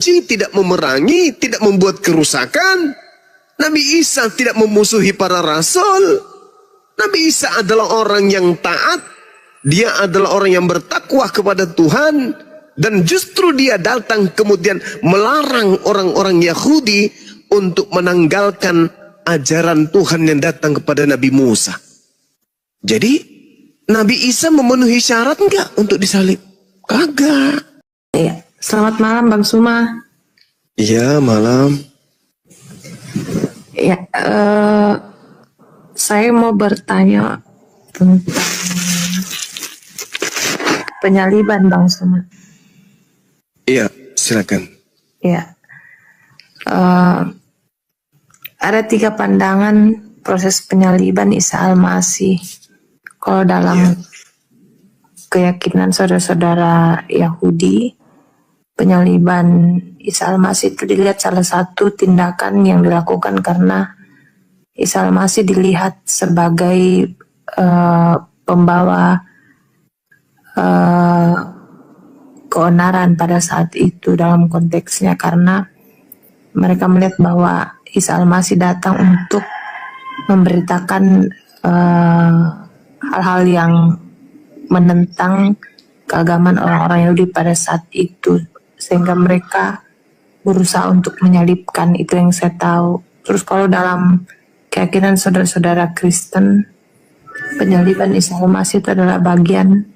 tidak memerangi, tidak membuat kerusakan. Nabi Isa tidak memusuhi para rasul. Nabi Isa adalah orang yang taat. Dia adalah orang yang bertakwa kepada Tuhan. Dan justru dia datang kemudian melarang orang-orang Yahudi untuk menanggalkan ajaran Tuhan yang datang kepada Nabi Musa. Jadi Nabi Isa memenuhi syarat enggak untuk disalib? Kagak. Iya. Selamat malam Bang Suma. Iya, malam. Ya, saya mau bertanya tentang penyaliban Bang Suma. Iya, silakan. Ya, ada 3 pandangan proses penyaliban Isa Al-Masih. Kalau dalam keyakinan saudara-saudara Yahudi, penyaliban Isa Al-Masih itu dilihat salah satu tindakan yang dilakukan karena Isa Al-Masih dilihat sebagai pembawa keonaran pada saat itu dalam konteksnya, karena mereka melihat bahwa Isa Al-Masih datang untuk memberitakan hal-hal yang menentang keagamaan orang-orang Yahudi pada saat itu, sehingga mereka berusaha untuk menyalibkan. Itu yang saya tahu. Terus kalau dalam keyakinan saudara-saudara Kristen, penyaliban Isa Al-Masih itu adalah bagian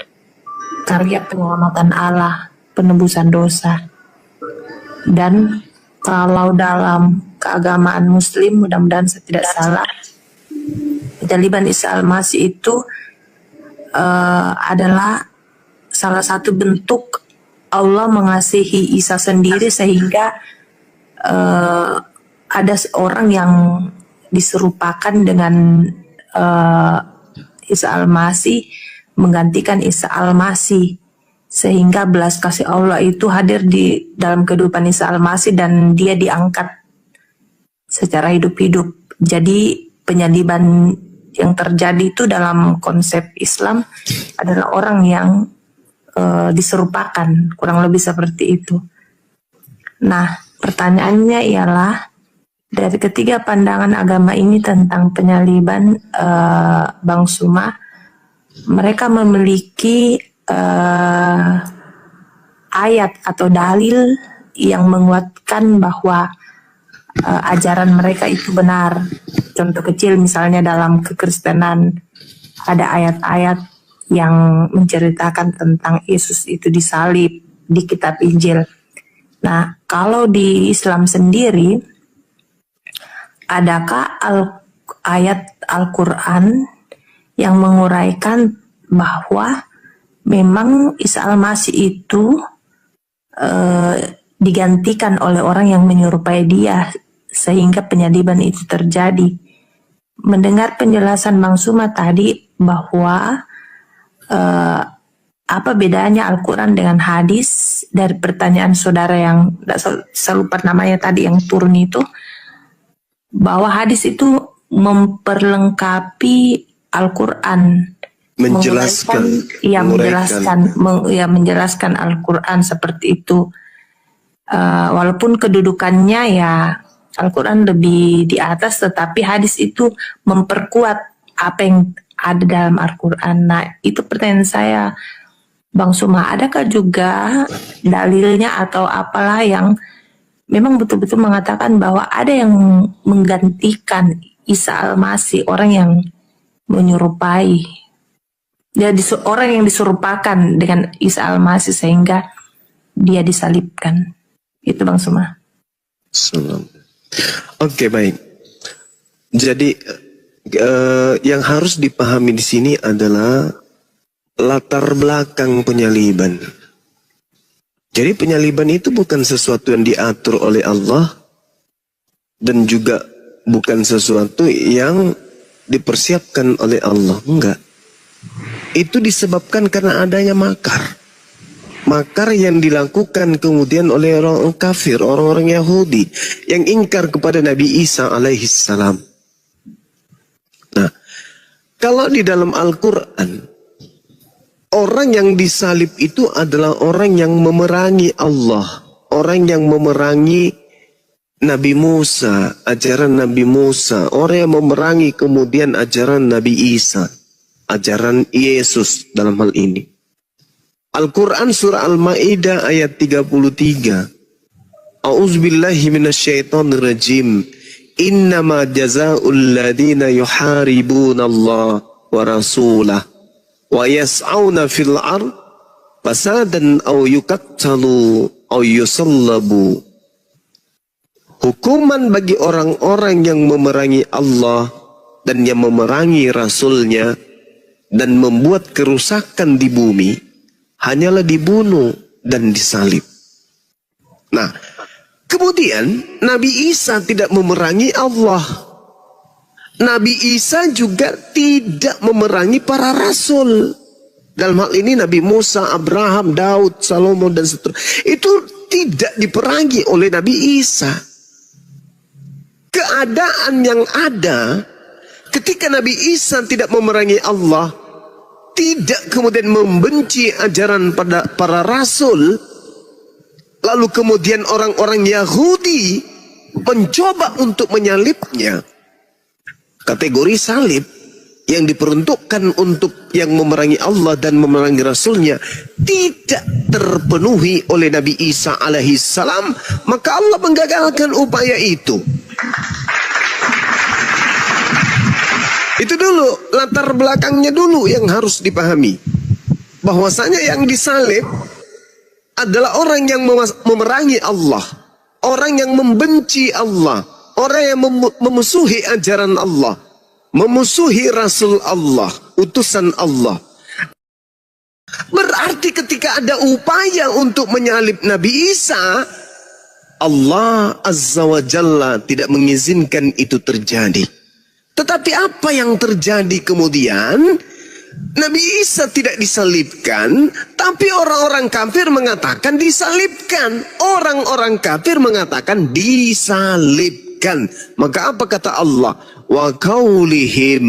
karya penyelamatan Allah, penebusan dosa. Dan kalau dalam keagamaan Muslim, mudah-mudahan saya tidak salah, penyaliban Isa Al-Masih itu adalah salah satu bentuk Allah mengasihi Isa sendiri, sehingga ada seorang yang diserupakan dengan Isa Al-Masih menggantikan Isa Al-Masih, sehingga belas kasih Allah itu hadir di dalam kehidupan Isa Al-Masih dan dia diangkat secara hidup-hidup. Jadi penyaliban yang terjadi itu dalam konsep Islam adalah orang yang diserupakan, kurang lebih seperti itu. Nah, pertanyaannya ialah, dari ketiga pandangan agama ini tentang penyaliban, Bang Suma, mereka memiliki ayat atau dalil yang menguatkan bahwa ajaran mereka itu benar. Contoh kecil misalnya dalam kekristenan ada ayat-ayat yang menceritakan tentang Yesus itu disalib di kitab Injil. Nah, kalau di Islam sendiri, adakah ayat Al-Quran yang menguraikan bahwa memang Isa Al-Masih itu digantikan oleh orang yang menyerupai dia sehingga penyaliban itu terjadi? Mendengar penjelasan Bang Suma tadi bahwa apa bedanya Al-Quran dengan hadis, dari pertanyaan saudara yang saya lupa namanya tadi yang turun itu, bahwa hadis itu memperlengkapi Al-Quran, menjelaskan Al-Quran seperti itu. Walaupun kedudukannya ya Al-Quran lebih di atas, tetapi hadis itu memperkuat apa yang ada dalam Al-Quran. Nah, itu pertanyaan saya, Bang Suma, adakah juga dalilnya atau apalah yang memang betul-betul mengatakan bahwa ada yang menggantikan Isa Al-Masih, orang yang menyerupai, orang yang diserupakan dengan Isa Al-Masih sehingga dia disalibkan? Itu Bang Suma. Oke, baik. Jadi yang harus dipahami di sini adalah latar belakang penyaliban. Jadi penyaliban itu bukan sesuatu yang diatur oleh Allah dan juga bukan sesuatu yang dipersiapkan oleh Allah. Enggak. Itu disebabkan karena adanya makar. Makar yang dilakukan kemudian oleh orang kafir, orang-orang Yahudi yang ingkar kepada Nabi Isa alaihissalam. Nah, kalau di dalam Al-Quran, orang yang disalib itu adalah orang yang memerangi Allah, orang yang memerangi Nabi Musa, ajaran Nabi Musa, orang yang memerangi kemudian ajaran Nabi Isa, ajaran Yesus dalam hal ini. Al-Quran surah Al-Ma'idah ayat 33. A'udzubillahi minasyaitonirrajim. Innama jazaa'ul ladina yuharibuna Allah wa rasulah wa yas'auna fil ard fasadan aw yuqattalu aw yusallabu. Hukuman bagi orang-orang yang memerangi Allah dan yang memerangi Rasulnya dan membuat kerusakan di bumi hanyalah dibunuh dan disalib. Nah, kemudian Nabi Isa tidak memerangi Allah. Nabi Isa juga tidak memerangi para rasul. Dalam hal ini Nabi Musa, Abraham, Daud, Salomo dan seterusnya. Itu tidak diperangi oleh Nabi Isa. Keadaan yang ada ketika Nabi Isa tidak memerangi Allah, tidak kemudian membenci ajaran pada para rasul, lalu kemudian orang-orang Yahudi mencoba untuk menyalibnya. Kategori salib yang diperuntukkan untuk yang memerangi Allah dan memerangi Rasulnya tidak terpenuhi oleh Nabi Isa alaihissalam, maka Allah menggagalkan upaya itu. Itu dulu, latar belakangnya dulu yang harus dipahami. Bahwasanya yang disalib adalah orang yang memerangi Allah, orang yang membenci Allah, orang yang memusuhi ajaran Allah, memusuhi Rasul Allah, utusan Allah. Berarti ketika ada upaya untuk menyalib Nabi Isa, Allah Azza wa Jalla tidak mengizinkan itu terjadi. Tetapi apa yang terjadi kemudian? Nabi Isa tidak disalibkan, tapi orang-orang kafir mengatakan disalibkan. Orang-orang kafir mengatakan disalibkan. Maka apa kata Allah? Wa qaulihim,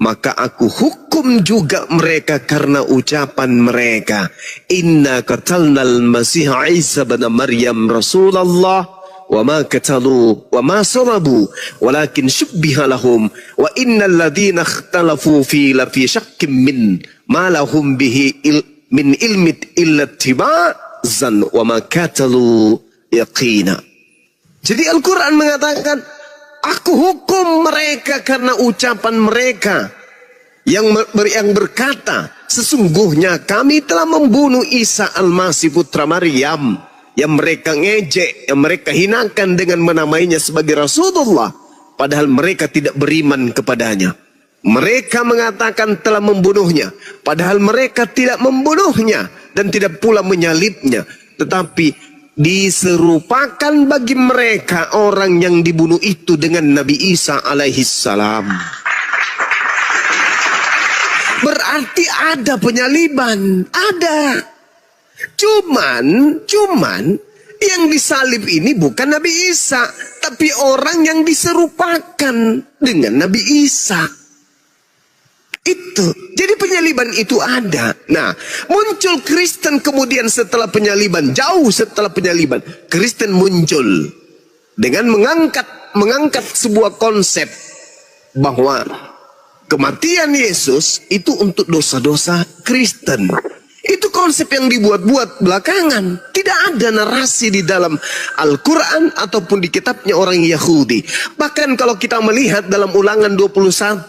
maka aku hukum juga mereka karena ucapan mereka. Inna qatalnal Masih Isa bin Maryam Rasulullah wa ma qatalu wa ma sarabu walakin syubbiha lahum wa innal ladzina ikhtalafu fi la fi syakkim min ma lahum bihi min ilmi illa ittiba'zan wa ma qatalu yaqina. Jadi Al-Quran mengatakan, aku hukum mereka karena ucapan mereka yang berkata, sesungguhnya kami telah membunuh Isa Al-Masih putra Maryam, yang mereka ngejek, yang mereka hinakan dengan menamainya sebagai Rasulullah, padahal mereka tidak beriman kepadanya. Mereka mengatakan telah membunuhnya, padahal mereka tidak membunuhnya dan tidak pula menyalibnya, tetapi diserupakan bagi mereka orang yang dibunuh itu dengan Nabi Isa alaihissalam. Berarti ada penyaliban, ada. Cuman yang disalib ini bukan Nabi Isa, tapi orang yang diserupakan dengan Nabi Isa. Itu. Jadi penyaliban itu ada. Nah, muncul Kristen kemudian setelah penyaliban, jauh setelah penyaliban, Kristen muncul dengan mengangkat sebuah konsep bahwa kematian Yesus itu untuk dosa-dosa Kristen. Itu konsep yang dibuat-buat belakangan. Tidak ada narasi di dalam Al-Quran ataupun di kitabnya orang Yahudi. Bahkan kalau kita melihat dalam Ulangan 21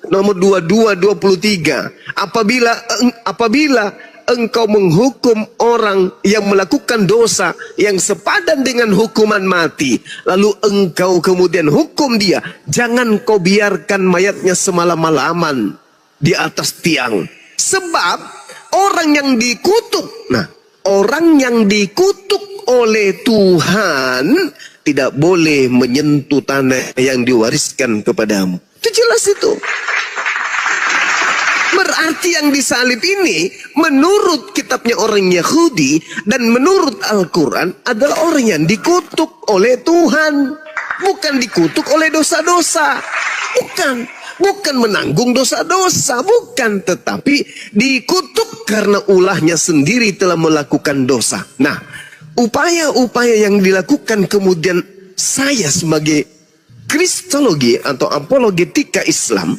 nomor 22-23, apabila engkau menghukum orang yang melakukan dosa yang sepadan dengan hukuman mati, lalu engkau kemudian hukum dia, jangan kau biarkan mayatnya semalam-malaman di atas tiang. Sebab orang yang dikutuk, orang yang dikutuk oleh Tuhan tidak boleh menyentuh tanah yang diwariskan kepadamu. Itu jelas itu. Berarti yang disalib ini menurut kitabnya orang Yahudi dan menurut Al-Quran adalah orang yang dikutuk oleh Tuhan. Bukan dikutuk oleh dosa-dosa. Bukan menanggung dosa-dosa, bukan, tetapi dikutuk karena ulahnya sendiri telah melakukan dosa. Nah, upaya-upaya yang dilakukan kemudian saya sebagai kristologi atau apologetika Islam,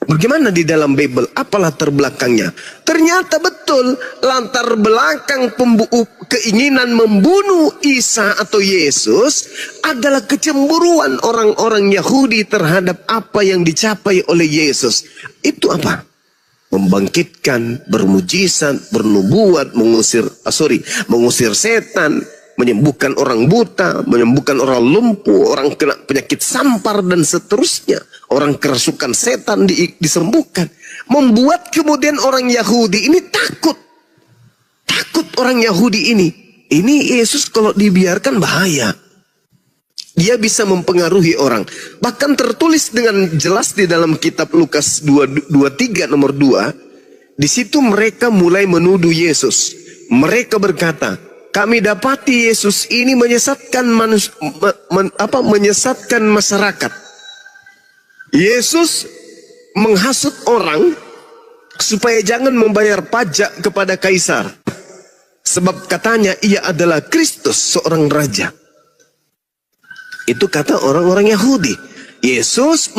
bagaimana di dalam Bible, apa latar belakangnya? Ternyata betul latar belakang keinginan membunuh Isa atau Yesus adalah kecemburuan orang-orang Yahudi terhadap apa yang dicapai oleh Yesus. Itu apa? Membangkitkan, bermujizat, bernubuat, mengusir setan, menyembuhkan orang buta, menyembuhkan orang lumpuh, orang kena penyakit sampar dan seterusnya. Orang kerasukan setan disembuhkan. Membuat kemudian orang Yahudi ini takut. Takut orang Yahudi ini. Ini Yesus kalau dibiarkan bahaya. Dia bisa mempengaruhi orang. Bahkan tertulis dengan jelas di dalam kitab Lukas 23 nomor 2. Di situ mereka mulai menuduh Yesus. Mereka berkata, kami dapati Yesus ini menyesatkan masyarakat. Yesus menghasut orang supaya jangan membayar pajak kepada kaisar. Sebab katanya ia adalah Kristus, seorang raja. Itu kata orang-orang Yahudi. Yesus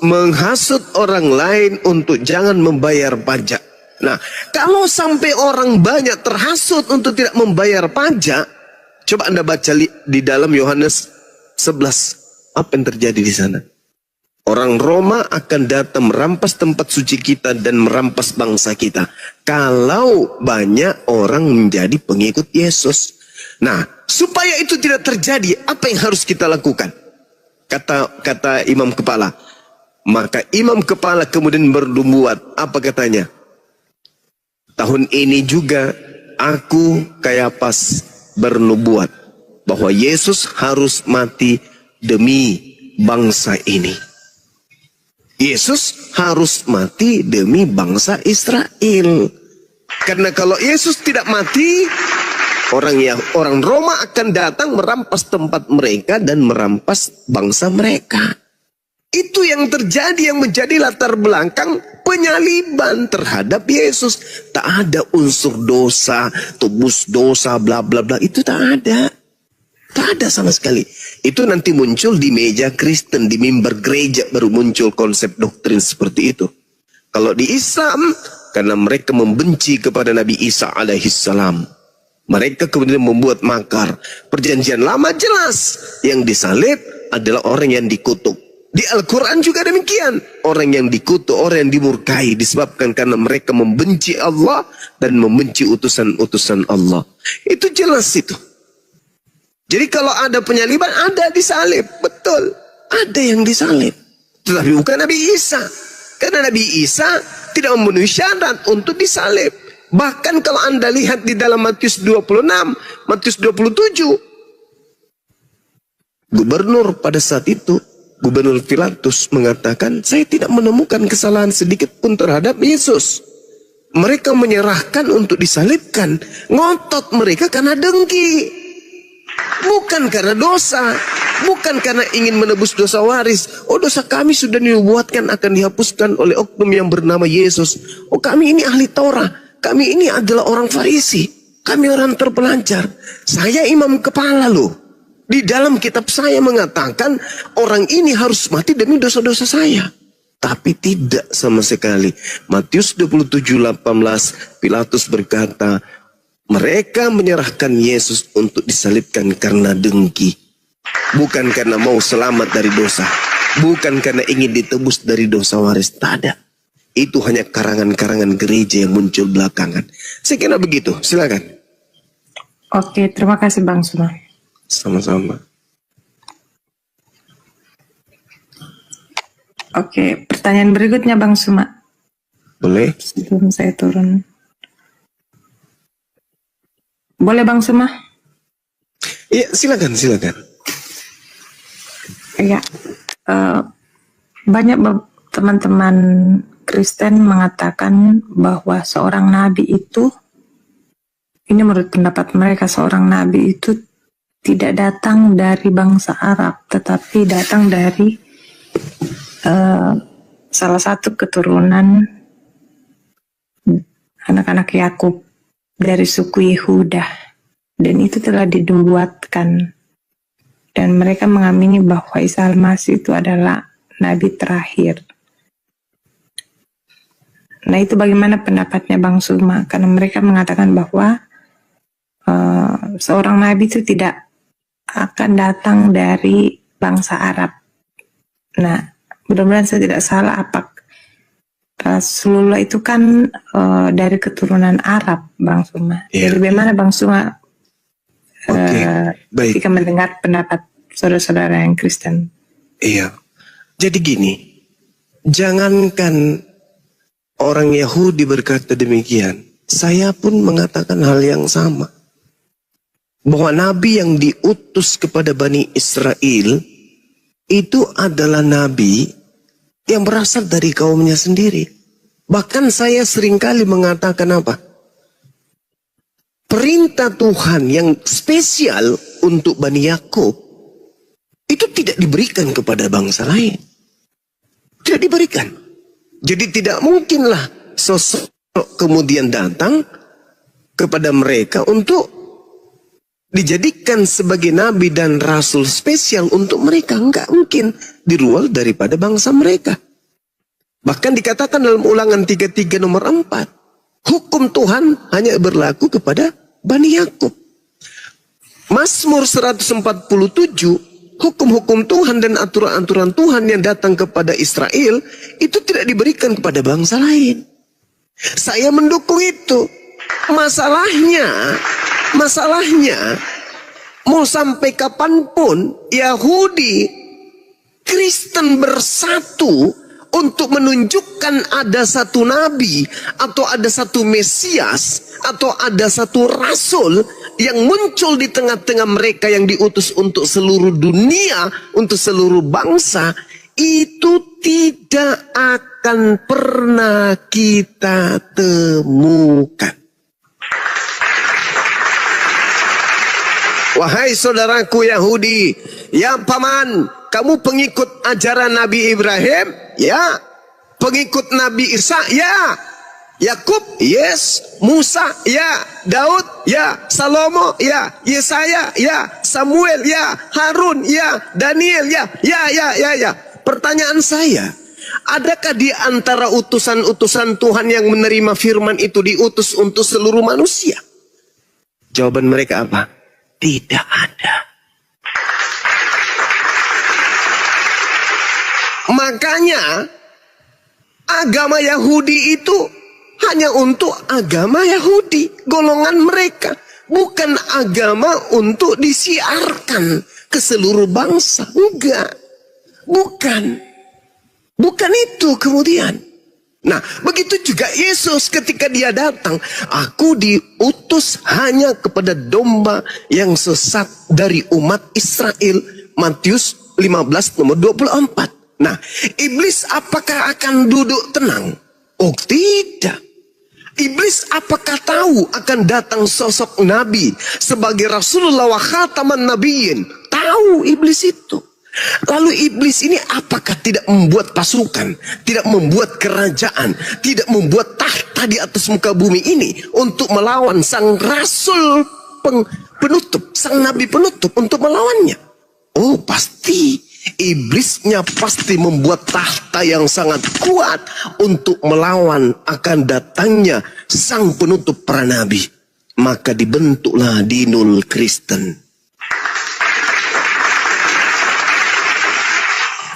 menghasut orang lain untuk jangan membayar pajak. Nah, kalau sampai orang banyak terhasut untuk tidak membayar pajak, coba Anda baca di dalam Yohanes 11. Apa yang terjadi di sana? Orang Roma akan datang merampas tempat suci kita dan merampas bangsa kita. Kalau banyak orang menjadi pengikut Yesus. Nah, supaya itu tidak terjadi, apa yang harus kita lakukan? Kata imam kepala. Maka imam kepala kemudian bernubuat. Apa katanya? Tahun ini juga aku Kayapas bernubuat bahwa Yesus harus mati demi bangsa ini. Yesus harus mati demi bangsa Israel. Karena kalau Yesus tidak mati, orang Roma akan datang merampas tempat mereka dan merampas bangsa mereka. Itu yang terjadi, yang menjadi latar belakang penyaliban terhadap Yesus. Tak ada unsur dosa, tebus dosa, bla bla bla. Itu tak ada. Tak ada sama sekali. Itu nanti muncul di meja Kristen, di mimbar gereja baru muncul konsep doktrin seperti itu. Kalau di Islam, karena mereka membenci kepada Nabi Isa alaihissalam, mereka kemudian membuat makar. Perjanjian lama jelas, yang disalib adalah orang yang dikutuk. Di Al-Quran juga demikian. Orang yang dikutuk, orang yang dimurkai disebabkan karena mereka membenci Allah dan membenci utusan-utusan Allah. Itu jelas itu. Jadi kalau ada penyaliban, ada disalib. Betul. Ada yang disalib. Tetapi bukan Nabi Isa. Karena Nabi Isa tidak memenuhi syarat untuk disalib. Bahkan kalau Anda lihat di dalam Matius 26, Matius 27. Gubernur pada saat itu, Gubernur Pilatus mengatakan, saya tidak menemukan kesalahan sedikit pun terhadap Yesus. Mereka menyerahkan untuk disalibkan. Ngotot mereka karena dengki. Bukan karena dosa. Bukan karena ingin menebus dosa waris. Oh, dosa kami sudah dibuatkan akan dihapuskan oleh oknum yang bernama Yesus. Oh, kami ini ahli Taurat. Kami ini adalah orang Farisi. Kami orang terpelajar. Saya imam kepala loh. Di dalam kitab saya mengatakan orang ini harus mati demi dosa-dosa saya. Tapi tidak sama sekali. Matius 27:18 Pilatus berkata, mereka menyerahkan Yesus untuk disalibkan karena dengki. Bukan karena mau selamat dari dosa. Bukan karena ingin ditebus dari dosa waris. Tak ada. Itu hanya karangan-karangan gereja yang muncul belakangan. Saya kira begitu. Silakan. Oke, terima kasih Bang Suma. Sama-sama. Oke, pertanyaan berikutnya Bang Suma. Boleh? Sebelum saya turun. Boleh Bang Suma? Iya, silakan. Iya. Banyak teman-teman Kristen mengatakan bahwa seorang nabi itu, ini menurut pendapat mereka, seorang nabi itu tidak datang dari bangsa Arab, tetapi datang dari salah satu keturunan anak-anak Yakub dari suku Yehuda. dan itu telah dinubuatkan, dan mereka mengamini bahwa Isa Al-Masih itu adalah nabi terakhir. Nah, itu bagaimana pendapatnya Bang Suma? Karena mereka mengatakan bahwa seorang nabi itu tidak akan datang dari bangsa Arab. Nah, mudah-mudahan saya tidak salah. Apa Rasulullah itu kan dari keturunan Arab, Bang Suma. Jadi bagaimana Bang Suma baik, ketika mendengar pendapat saudara-saudara yang Kristen? Iya. Jadi gini, jangankan orang Yahudi berkata demikian, saya pun mengatakan hal yang sama. Bahwa nabi yang diutus kepada Bani Israel itu adalah nabi yang berasal dari kaumnya sendiri. Bahkan saya seringkali mengatakan apa? Perintah Tuhan yang spesial untuk Bani Yakub itu tidak diberikan kepada bangsa lain. Tidak diberikan. Jadi tidak mungkinlah sosok kemudian datang kepada mereka untuk dijadikan sebagai nabi dan rasul spesial untuk mereka. Enggak mungkin di luar daripada bangsa mereka. Bahkan dikatakan dalam Ulangan 33 nomor 4, hukum Tuhan hanya berlaku kepada Bani Yakub. Mazmur 147, hukum-hukum Tuhan dan aturan-aturan Tuhan yang datang kepada Israel itu tidak diberikan kepada bangsa lain. Saya mendukung itu. Masalahnya mau sampai kapanpun Yahudi Kristen bersatu untuk menunjukkan ada satu nabi atau ada satu Mesias atau ada satu rasul yang muncul di tengah-tengah mereka yang diutus untuk seluruh dunia, untuk seluruh bangsa, itu tidak akan pernah kita temukan. Wahai saudaraku Yahudi, ya paman, kamu pengikut ajaran Nabi Ibrahim? Ya. Pengikut Nabi Isa? Ya. Yakub? Yes. Musa? Ya. Daud? Ya. Salomo? Ya. Yesaya? Ya. Samuel? Ya. Harun? Ya. Daniel? Ya. Ya. Pertanyaan saya, adakah di antara utusan-utusan Tuhan yang menerima firman itu diutus untuk seluruh manusia? Jawaban mereka apa? Tidak ada. Makanya agama Yahudi itu hanya untuk agama Yahudi, golongan mereka, bukan agama untuk disiarkan ke seluruh bangsa. Enggak. Bukan itu kemudian. Nah, begitu juga Yesus ketika dia datang, aku diutus hanya kepada domba yang sesat dari umat Israel. Matius 15 nomor 24. Nah, iblis apakah akan duduk tenang? Oh, tidak. Iblis apakah tahu akan datang sosok nabi sebagai Rasulullah wa khataman nabiyyin? Tahu iblis itu. Lalu iblis ini apakah tidak membuat pasukan, tidak membuat kerajaan, tidak membuat tahta di atas muka bumi ini untuk melawan sang rasul penutup, sang nabi penutup untuk melawannya? Oh, pasti. Iblisnya pasti membuat tahta yang sangat kuat untuk melawan akan datangnya sang penutup para nabi. Maka dibentuklah dinul Kristen.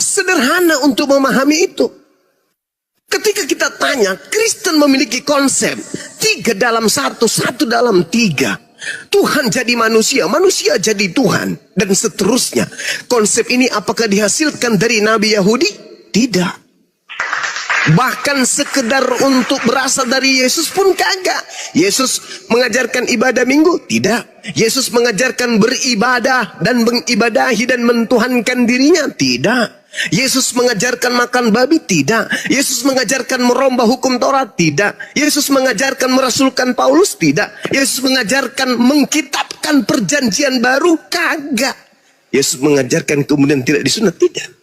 Sederhana untuk memahami itu. Ketika kita tanya, Kristen memiliki konsep 3 dalam 1, 1 dalam 3. Tuhan jadi manusia, manusia jadi Tuhan, dan seterusnya. Konsep ini apakah dihasilkan dari Nabi Yahudi? Tidak. Bahkan sekedar untuk berasal dari Yesus pun kagak. Yesus mengajarkan ibadah minggu? Tidak. Yesus mengajarkan beribadah dan mengibadahi dan mentuhankan dirinya? Tidak. Yesus mengajarkan makan babi? Tidak. Yesus mengajarkan merombah hukum Taurat? Tidak. Yesus mengajarkan merasulkan Paulus? Tidak. Yesus mengajarkan mengkitabkan perjanjian baru? Kagak. Yesus mengajarkan kemudian tidak disunat? Tidak.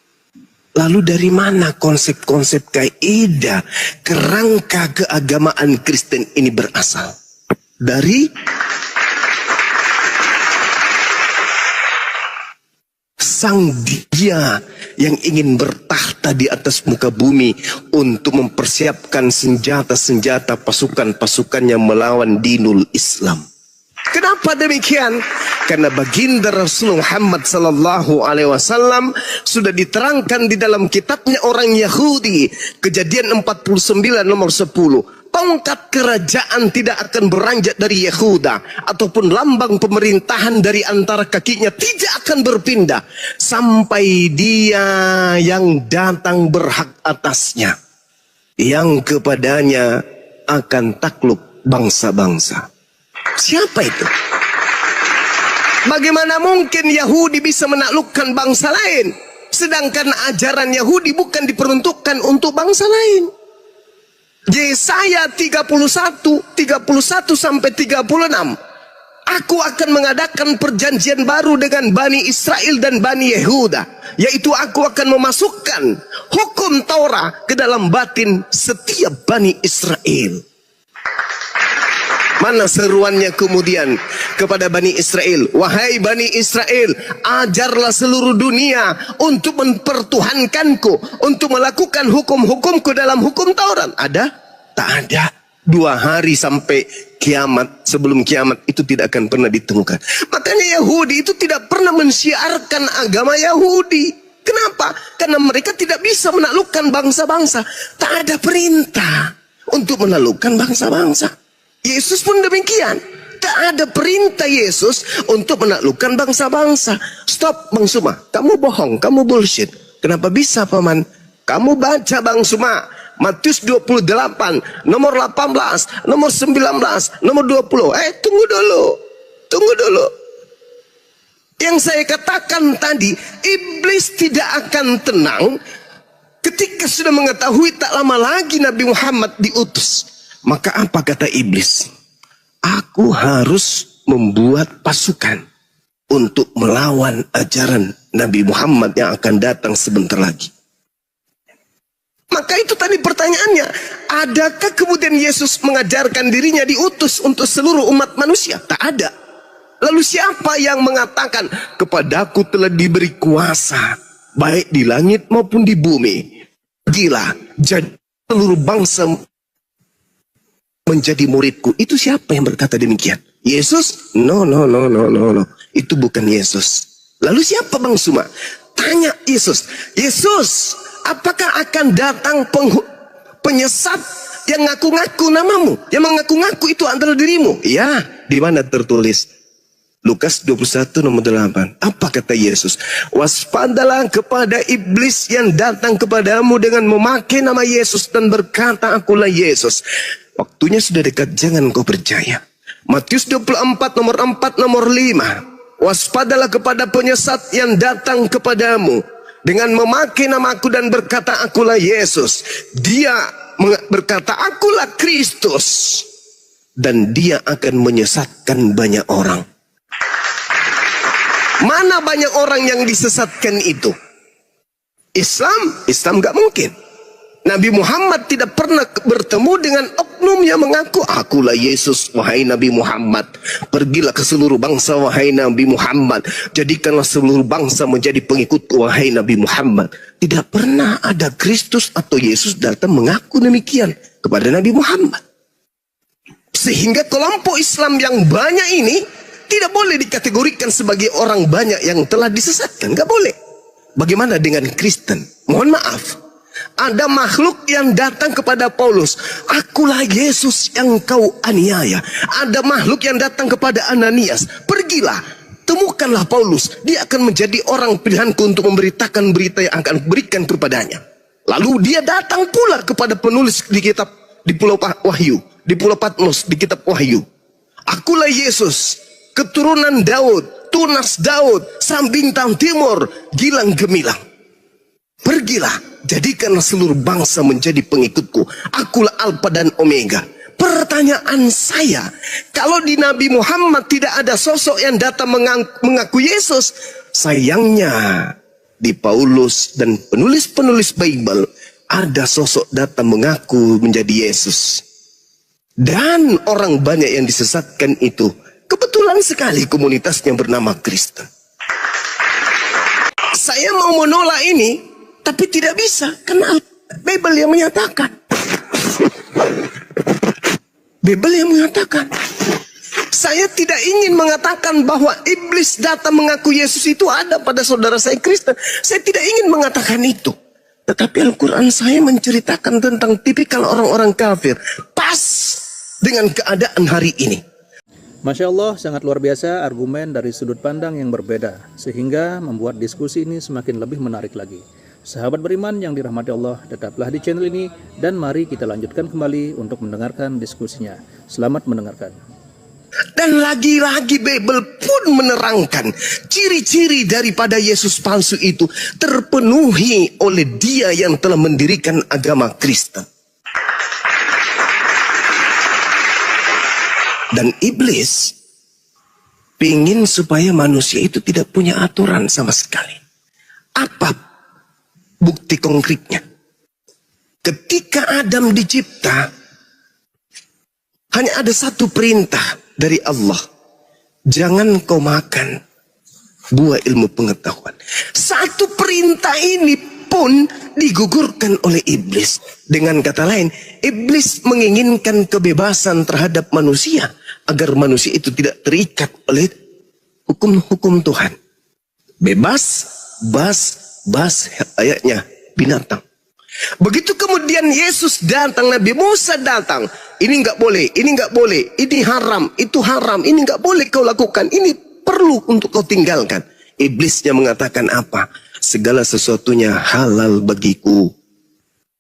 Lalu dari mana konsep-konsep kaidah kerangka keagamaan Kristen ini berasal? Dari sang dia yang ingin bertahta di atas muka bumi untuk mempersiapkan senjata-senjata pasukan-pasukannya melawan dinul Islam. Kenapa demikian? Karena baginda Rasulullah Muhammad sallallahu alaihi wasallam sudah diterangkan di dalam kitabnya orang Yahudi, Kejadian 49 nomor 10. Tongkat kerajaan tidak akan beranjak dari Yehuda, ataupun lambang pemerintahan dari antara kakinya tidak akan berpindah sampai dia yang datang berhak atasnya, yang kepadanya akan takluk bangsa-bangsa. Siapa itu? Bagaimana mungkin Yahudi bisa menaklukkan bangsa lain, sedangkan ajaran Yahudi bukan diperuntukkan untuk bangsa lain? Yesaya 31 sampai 36. Aku akan mengadakan perjanjian baru dengan Bani Israel dan Bani Yehuda, yaitu aku akan memasukkan hukum Taurat ke dalam batin setiap Bani Israel. Mana seruannya kemudian kepada Bani Israel? Wahai Bani Israel, ajarlah seluruh dunia untuk mempertuhankanku, untuk melakukan hukum-hukumku dalam hukum Taurat. Ada? Tak ada. 2 hari sampai kiamat, sebelum kiamat itu tidak akan pernah ditemukan. Makanya Yahudi itu tidak pernah mensiarkan agama Yahudi. Kenapa? Karena mereka tidak bisa menaklukkan bangsa-bangsa. Tak ada perintah untuk menaklukkan bangsa-bangsa. Yesus pun demikian. Tak ada perintah Yesus untuk menaklukkan bangsa-bangsa. Stop Bang Suma, kamu bohong, kamu bullshit. Kenapa bisa Paman? Kamu baca Bang Suma, Matius 28, nomor 18, nomor 19, nomor 20. Tunggu dulu. Yang saya katakan tadi, iblis tidak akan tenang ketika sudah mengetahui tak lama lagi Nabi Muhammad diutus. Maka apa kata iblis? Aku harus membuat pasukan untuk melawan ajaran Nabi Muhammad yang akan datang sebentar lagi. Maka itu tadi pertanyaannya, adakah kemudian Yesus mengajarkan dirinya diutus untuk seluruh umat manusia? Tak ada. Lalu siapa yang mengatakan, kepadaku telah diberi kuasa, baik di langit maupun di bumi. Gila, jadi seluruh bangsa menjadi muridku. Itu siapa yang berkata demikian? Yesus? No. Itu bukan Yesus. Lalu siapa Bang Suma? Tanya Yesus. Yesus, apakah akan datang penyesat yang ngaku-ngaku namamu? Yang mengaku-ngaku itu adalah dirimu? Ya, di mana tertulis? Lukas 21 nomor 8. Apa kata Yesus? Waspadalah kepada iblis yang datang kepadamu dengan memakai nama Yesus dan berkata, akulah Yesus. Waktunya sudah dekat, jangan kau percaya. Matius 24 nomor 4 nomor 5. Waspadalah kepada penyesat yang datang kepadamu dengan memakai namaku dan berkata akulah Yesus. Dia berkata akulah Kristus, dan dia akan menyesatkan banyak orang. Mana banyak orang yang disesatkan itu? Islam gak mungkin. Nabi Muhammad tidak pernah bertemu dengan oknum yang mengaku akulah Yesus, wahai Nabi Muhammad. Pergilah ke seluruh bangsa, wahai Nabi Muhammad. Jadikanlah seluruh bangsa menjadi pengikutku, wahai Nabi Muhammad. Tidak pernah ada Kristus atau Yesus datang mengaku demikian kepada Nabi Muhammad. Sehingga kelompok Islam yang banyak ini tidak boleh dikategorikan sebagai orang banyak yang telah disesatkan. Gak boleh. Bagaimana dengan Kristen? Mohon maaf, ada makhluk yang datang kepada Paulus, akulah Yesus yang kau aniaya. Ada makhluk yang datang kepada Ananias, pergilah, temukanlah Paulus, dia akan menjadi orang pilihanku untuk memberitakan berita yang akan berikan kepadanya. Lalu dia datang pula kepada penulis di kitab di Pulau Wahyu, di Pulau Patmos, di kitab Wahyu. Akulah Yesus, keturunan Daud, tunas Daud, sang bintang timur, gilang gemilang. Pergilah, jadikanlah seluruh bangsa menjadi pengikutku. Akulah Alfa dan Omega. Pertanyaan saya, kalau di Nabi Muhammad tidak ada sosok yang datang mengaku Yesus, sayangnya di Paulus dan penulis-penulis Bible ada sosok datang mengaku menjadi Yesus. Dan orang banyak yang disesatkan itu kebetulan sekali komunitasnya bernama Kristen. Saya mau menolak ini, tapi tidak bisa. Karena Bible yang menyatakan. Bible yang mengatakan. Saya tidak ingin mengatakan bahwa iblis datang mengaku Yesus itu ada pada saudara saya Kristen. Saya tidak ingin mengatakan itu. Tetapi Al-Quran saya menceritakan tentang tipikal orang-orang kafir. Pas dengan keadaan hari ini. Masya Allah, sangat luar biasa argumen dari sudut pandang yang berbeda, sehingga membuat diskusi ini semakin lebih menarik lagi. Sahabat beriman yang dirahmati Allah, tetaplah di channel ini, dan mari kita lanjutkan kembali untuk mendengarkan diskusinya. Selamat mendengarkan. Dan lagi-lagi Bible pun menerangkan ciri-ciri daripada Yesus palsu itu terpenuhi oleh dia yang telah mendirikan agama Kristen. Dan iblis ingin supaya manusia itu tidak punya aturan sama sekali. Apa bukti konkretnya? Ketika Adam dicipta, hanya ada satu perintah dari Allah. Jangan kau makan buah ilmu pengetahuan. Satu perintah ini pun digugurkan oleh iblis. Dengan kata lain, iblis menginginkan kebebasan terhadap manusia agar manusia itu tidak terikat oleh hukum-hukum Tuhan. Bebas, bas ayatnya binatang. Begitu kemudian Yesus datang, Nabi Musa datang. Ini nggak boleh, ini nggak boleh, ini haram, itu haram, ini nggak boleh kau lakukan, ini perlu untuk kau tinggalkan. Iblisnya mengatakan apa? Segala sesuatunya halal bagiku.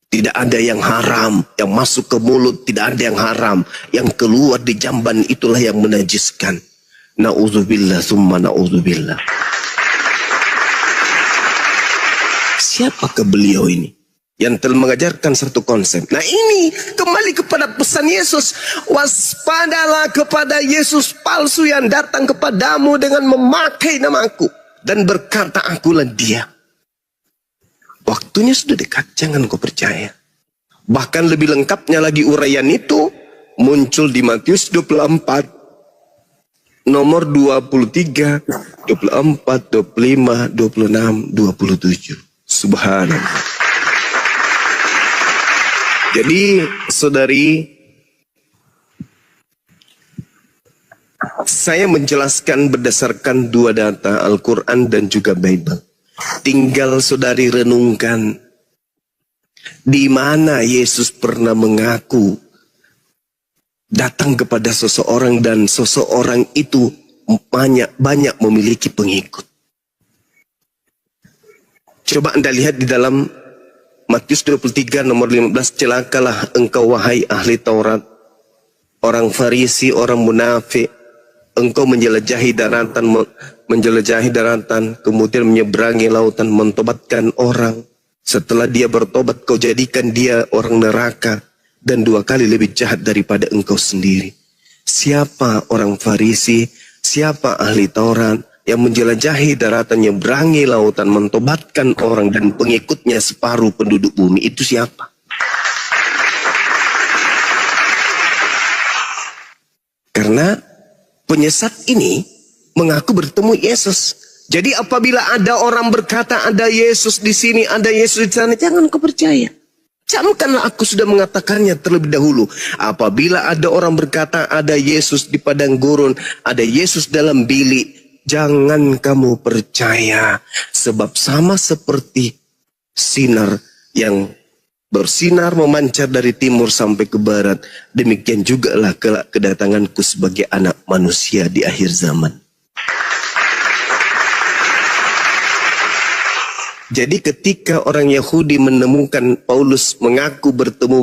Tidak ada yang haram, yang masuk ke mulut tidak ada yang haram, yang keluar di jamban itulah yang menajiskan. Na'udzubillah summa na'udzubillah. Siapakah beliau ini yang telah mengajarkan satu konsep? Nah, ini kembali kepada pesan Yesus. Waspadalah kepada Yesus palsu yang datang kepadamu dengan memakai namaku dan berkata akulah dia. Waktunya sudah dekat, jangan kau percaya. Bahkan lebih lengkapnya lagi uraian itu muncul di Matius 24 nomor 23, 24, 25, 26, 27. Subhanallah. Jadi saudari, saya menjelaskan berdasarkan dua data, Al-Quran dan juga Bible. Tinggal saudari renungkan, di mana Yesus pernah mengaku datang kepada seseorang dan seseorang itu banyak memiliki pengikut. Coba Anda lihat di dalam Matius 23 nomor 15, celakalah engkau wahai ahli Taurat, orang Farisi, orang munafik, engkau menjelajahi daratan, kemudian menyeberangi lautan, mentobatkan orang. Setelah dia bertobat, kau jadikan dia orang neraka dan 2 kali lebih jahat daripada engkau sendiri. Siapa orang Farisi, siapa ahli Taurat yang menjelajahi daratan, menyeberangi lautan, mentobatkan orang dan pengikutnya separuh penduduk bumi? Itu siapa? Karena penyesat ini mengaku bertemu Yesus. Jadi apabila ada orang berkata ada Yesus di sini, ada Yesus di sana, jangan kau percaya. Camkanlah aku sudah mengatakannya terlebih dahulu. Apabila ada orang berkata ada Yesus di padang gurun, ada Yesus dalam bilik, jangan kamu percaya. Sebab sama seperti sinar yang bersinar memancar dari timur sampai ke barat, demikian jugalah kelak kedatanganku sebagai anak manusia di akhir zaman. Jadi ketika orang Yahudi menemukan Paulus mengaku bertemu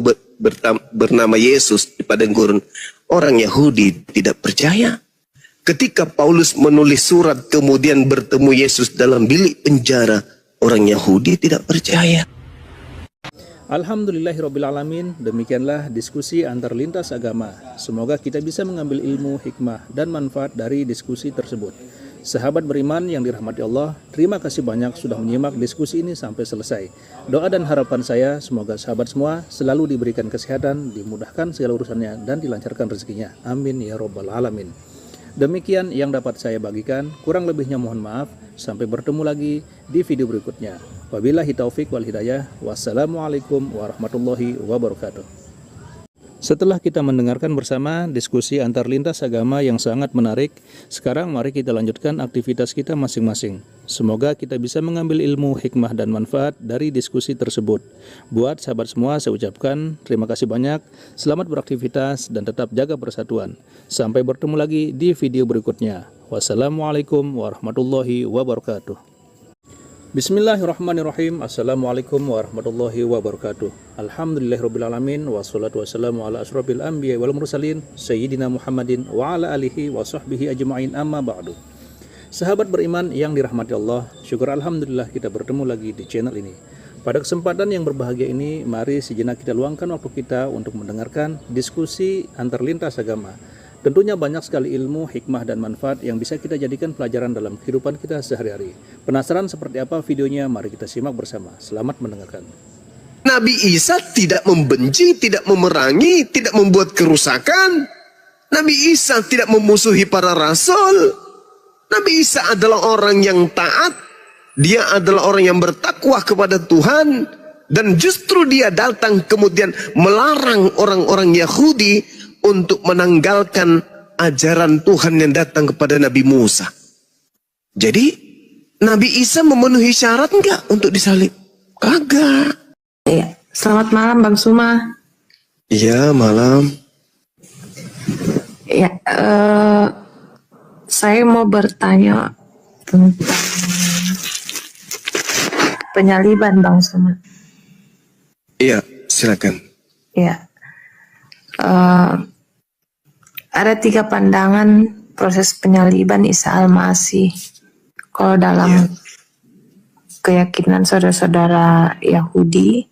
bernama Yesus di padang gurun, orang Yahudi tidak percaya. Ketika Paulus menulis surat kemudian bertemu Yesus dalam bilik penjara, orang Yahudi tidak percaya. Alhamdulillahirrabbilalamin, demikianlah diskusi antar lintas agama. Semoga kita bisa mengambil ilmu, hikmah, dan manfaat dari diskusi tersebut. Sahabat beriman yang dirahmati Allah, terima kasih banyak sudah menyimak diskusi ini sampai selesai. Doa dan harapan saya, semoga sahabat semua selalu diberikan kesehatan, dimudahkan segala urusannya, dan dilancarkan rezekinya. Amin ya robbal alamin. Demikian yang dapat saya bagikan, kurang lebihnya mohon maaf. Sampai bertemu lagi di video berikutnya. Wabillahi taufik wal hidayah. Wassalamualaikum warahmatullahi wabarakatuh. Setelah kita mendengarkan bersama diskusi antar lintas agama yang sangat menarik, sekarang mari kita lanjutkan aktivitas kita masing-masing. Semoga kita bisa mengambil ilmu, hikmah, dan manfaat dari diskusi tersebut. Buat sahabat semua, saya ucapkan terima kasih banyak, selamat beraktivitas, dan tetap jaga persatuan. Sampai bertemu lagi di video berikutnya. Wassalamualaikum warahmatullahi wabarakatuh. Bismillahirrahmanirrahim. Assalamualaikum warahmatullahi wabarakatuh. Alhamdulillahirrabbilalamin. Wassalatu wassalamu ala asrofil anbiya wal mursalin Sayyidina Muhammadin wa ala alihi wa sahbihi ajma'in, amma ba'du. Sahabat beriman yang dirahmati Allah, syukur alhamdulillah kita bertemu lagi di channel ini. Pada kesempatan yang berbahagia ini, mari sejenak kita luangkan waktu kita untuk mendengarkan diskusi antar lintas agama. Tentunya banyak sekali ilmu, hikmah, dan manfaat yang bisa kita jadikan pelajaran dalam kehidupan kita sehari-hari. Penasaran seperti apa videonya? Mari kita simak bersama. Selamat mendengarkan. Nabi Isa tidak membenci, tidak memerangi, tidak membuat kerusakan. Nabi Isa tidak memusuhi para rasul. Nabi Isa adalah orang yang taat. Dia adalah orang yang bertakwa kepada Tuhan. Dan justru dia datang kemudian melarang orang-orang Yahudi untuk menanggalkan ajaran Tuhan yang datang kepada Nabi Musa. Jadi, Nabi Isa memenuhi syarat enggak untuk disalib? Kagak. Iya. Selamat malam Bang Suma. Iya, malam. Ya, saya mau bertanya tentang penyaliban Bang Suma. Iya, silakan. Ya. Ada 3 pandangan proses penyaliban Isa Al-Masih. Kalau dalam keyakinan saudara-saudara Yahudi,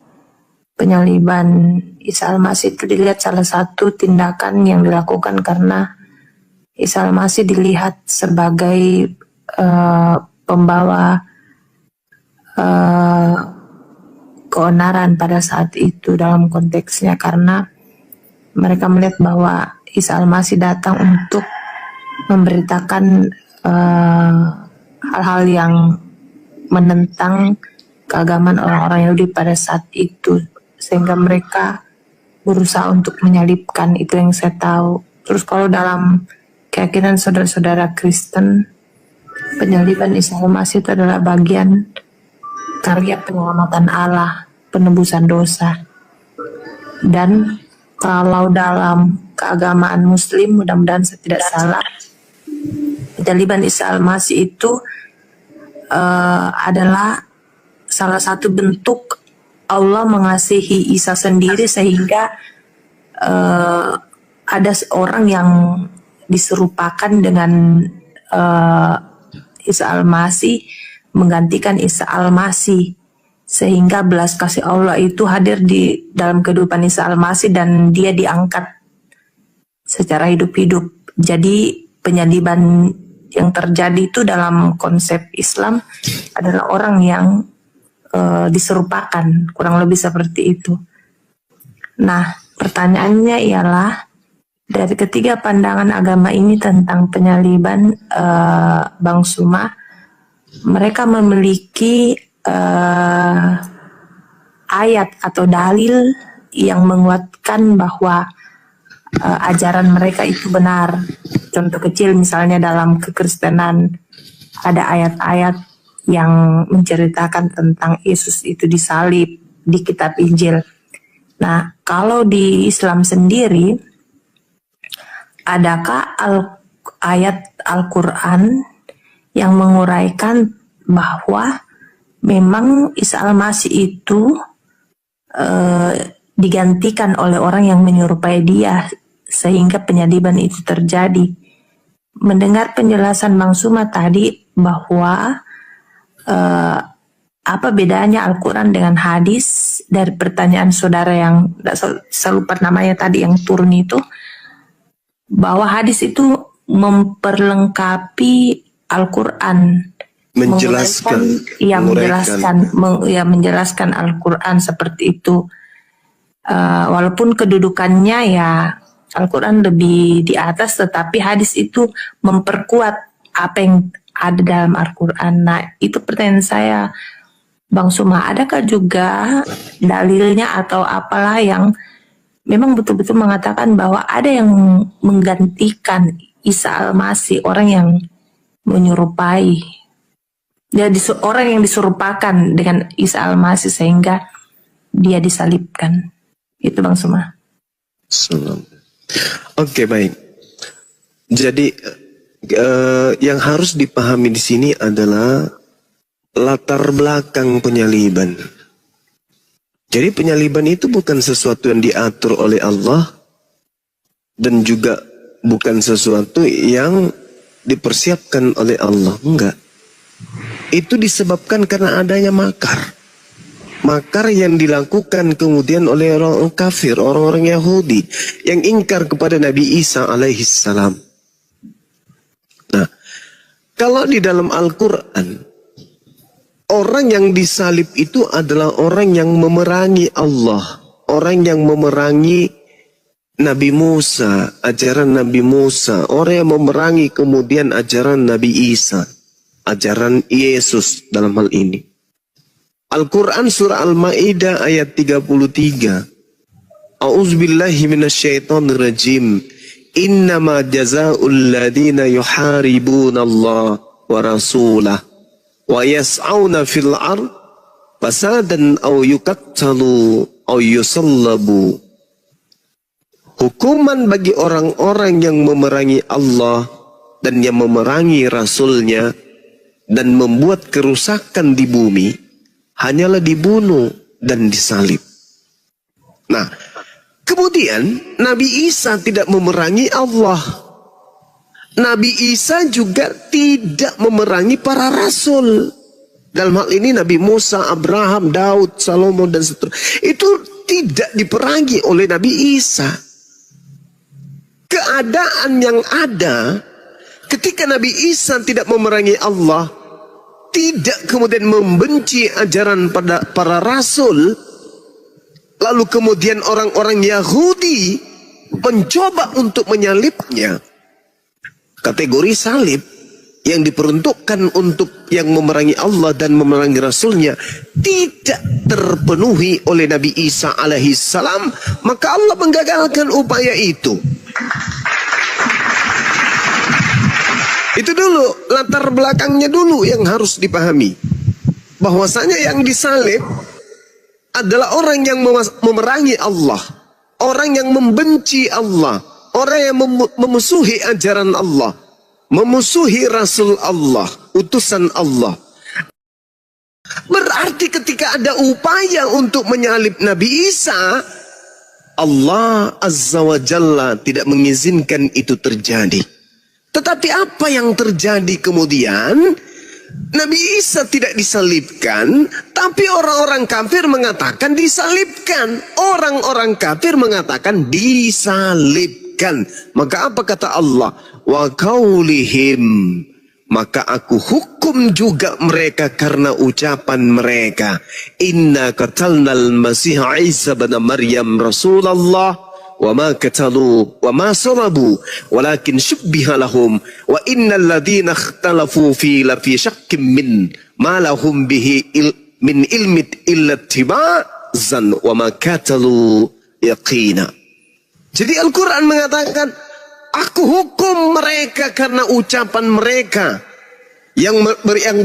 penyaliban Isa Al-Masih itu dilihat salah satu tindakan yang dilakukan karena Isa Al-Masih dilihat sebagai pembawa keonaran pada saat itu dalam konteksnya, karena mereka melihat bahwa Isa Al-Masih datang untuk memberitakan hal-hal yang menentang keagamaan orang-orang Yahudi pada saat itu, sehingga mereka berusaha untuk menyalibkan. Itu yang saya tahu. Terus kalau dalam keyakinan saudara-saudara Kristen, penyaliban Isa Al-Masih itu adalah bagian karya penyelamatan Allah, penebusan dosa. Dan kalau dalam keagamaan Muslim, mudah-mudahan saya tidak salah, penyaliban Isa Al-Masih itu adalah salah satu bentuk Allah mengasihi Isa sendiri, sehingga ada orang yang diserupakan dengan Isa Al-Masih, menggantikan Isa Al-Masih, sehingga belas kasih Allah itu hadir di dalam kehidupan Isa Al-Masih dan dia diangkat secara hidup-hidup. Jadi penyaliban yang terjadi itu dalam konsep Islam adalah orang yang diserupakan, kurang lebih seperti itu. Nah, pertanyaannya ialah, dari ketiga pandangan agama ini tentang penyaliban, Bang Suma, mereka memiliki ayat atau dalil yang menguatkan bahwa ajaran mereka itu benar. Contoh kecil misalnya dalam kekristenan ada ayat-ayat yang menceritakan tentang Yesus itu disalib di kitab Injil. Nah, kalau di Islam sendiri, adakah ayat Al-Quran yang menguraikan bahwa memang Isa Al-Masih itu digantikan oleh orang yang menyerupai dia sehingga penyaliban itu terjadi? Mendengar penjelasan Bang Suma tadi bahwa apa bedanya Al-Quran dengan hadis, dari pertanyaan saudara yang saya lupa namanya tadi yang turun itu, bahwa hadis itu memperlengkapi Al-Quran, menjelaskan Al-Quran seperti itu. Walaupun kedudukannya ya Al-Quran lebih di atas, tetapi hadis itu memperkuat apa yang ada dalam Al-Quran. Nah, itu pertanyaan saya, Bang Suma, adakah juga dalilnya atau apalah yang memang betul-betul mengatakan bahwa ada yang menggantikan Isa Al-Masih, orang yang menyerupai, orang yang diserupakan dengan Isa Al-Masih sehingga dia disalibkan. Itu Bang Suma. Oke, baik. Jadi yang harus dipahami di sini adalah latar belakang penyaliban. Jadi penyaliban itu bukan sesuatu yang diatur oleh Allah dan juga bukan sesuatu yang dipersiapkan oleh Allah. Enggak. Itu disebabkan karena adanya makar. Makar yang dilakukan kemudian oleh orang kafir, orang-orang Yahudi yang ingkar kepada Nabi Isa alaihissalam. Nah, kalau di dalam Al-Quran, orang yang disalib itu adalah orang yang memerangi Allah, orang yang memerangi Nabi Musa, ajaran Nabi Musa, orang yang memerangi kemudian ajaran Nabi Isa, ajaran Yesus dalam hal ini. Al-Quran surah Al-Ma'idah ayat 33. A'udzubillahi minasyaitonirrajim. Innama jazaa'ul ladina yuharibuna Allah wa rasulah wa yas'auna fil ard fasadan aw yuqattalu aw yusallabu. Hukuman bagi orang-orang yang memerangi Allah dan yang memerangi Rasulnya dan membuat kerusakan di bumi hanyalah dibunuh dan disalib. Nah, kemudian Nabi Isa tidak memerangi Allah. Nabi Isa juga tidak memerangi para rasul. Dalam hal ini Nabi Musa, Abraham, Daud, Salomo dan seterusnya. Itu tidak diperangi oleh Nabi Isa. Keadaan yang ada ketika Nabi Isa tidak memerangi Allah, tidak kemudian membenci ajaran pada para rasul, lalu kemudian orang-orang Yahudi mencoba untuk menyalibnya. Kategori salib yang diperuntukkan untuk yang memerangi Allah dan memerangi Rasulnya tidak terpenuhi oleh Nabi Isa alaihissalam, maka Allah menggagalkan upaya itu. Itu dulu, latar belakangnya dulu yang harus dipahami. Bahwasanya yang disalib adalah orang yang memerangi Allah, orang yang membenci Allah, orang yang memusuhi ajaran Allah, memusuhi Rasul Allah, utusan Allah. Berarti ketika ada upaya untuk menyalib Nabi Isa, Allah Azza wa Jalla tidak mengizinkan itu terjadi. Tetapi apa yang terjadi kemudian? Nabi Isa tidak disalibkan, tapi orang-orang kafir mengatakan disalibkan. Orang-orang kafir mengatakan disalibkan. Maka apa kata Allah? Wa qaulihim, maka aku hukum juga mereka karena ucapan mereka. Inna qatalnal Masih Isa bin Maryam Rasulullah wa ma qatalu wa ma salabu walakin syubbiha lahum wa innal ladina ikhtalafu fi la fi syakkim min ma lahum bihi min ilmi illa ittiba'zan wa ma qatalu yaqina. Jadi Al-Quran mengatakan, aku hukum mereka karena ucapan mereka yang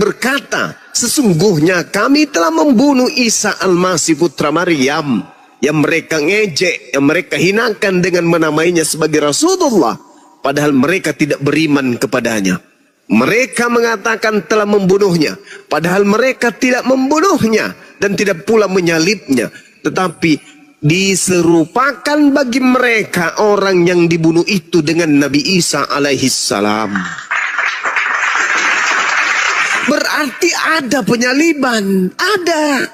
berkata, sesungguhnya kami telah membunuh Isa Al-Masih putra Maryam, yang mereka ngejek, yang mereka hinakan dengan menamainya sebagai Rasulullah, padahal mereka tidak beriman kepadanya. Mereka mengatakan telah membunuhnya, padahal mereka tidak membunuhnya dan tidak pula menyalibnya, tetapi diserupakan bagi mereka orang yang dibunuh itu dengan Nabi Isa alaihissalam. Berarti ada penyaliban, ada.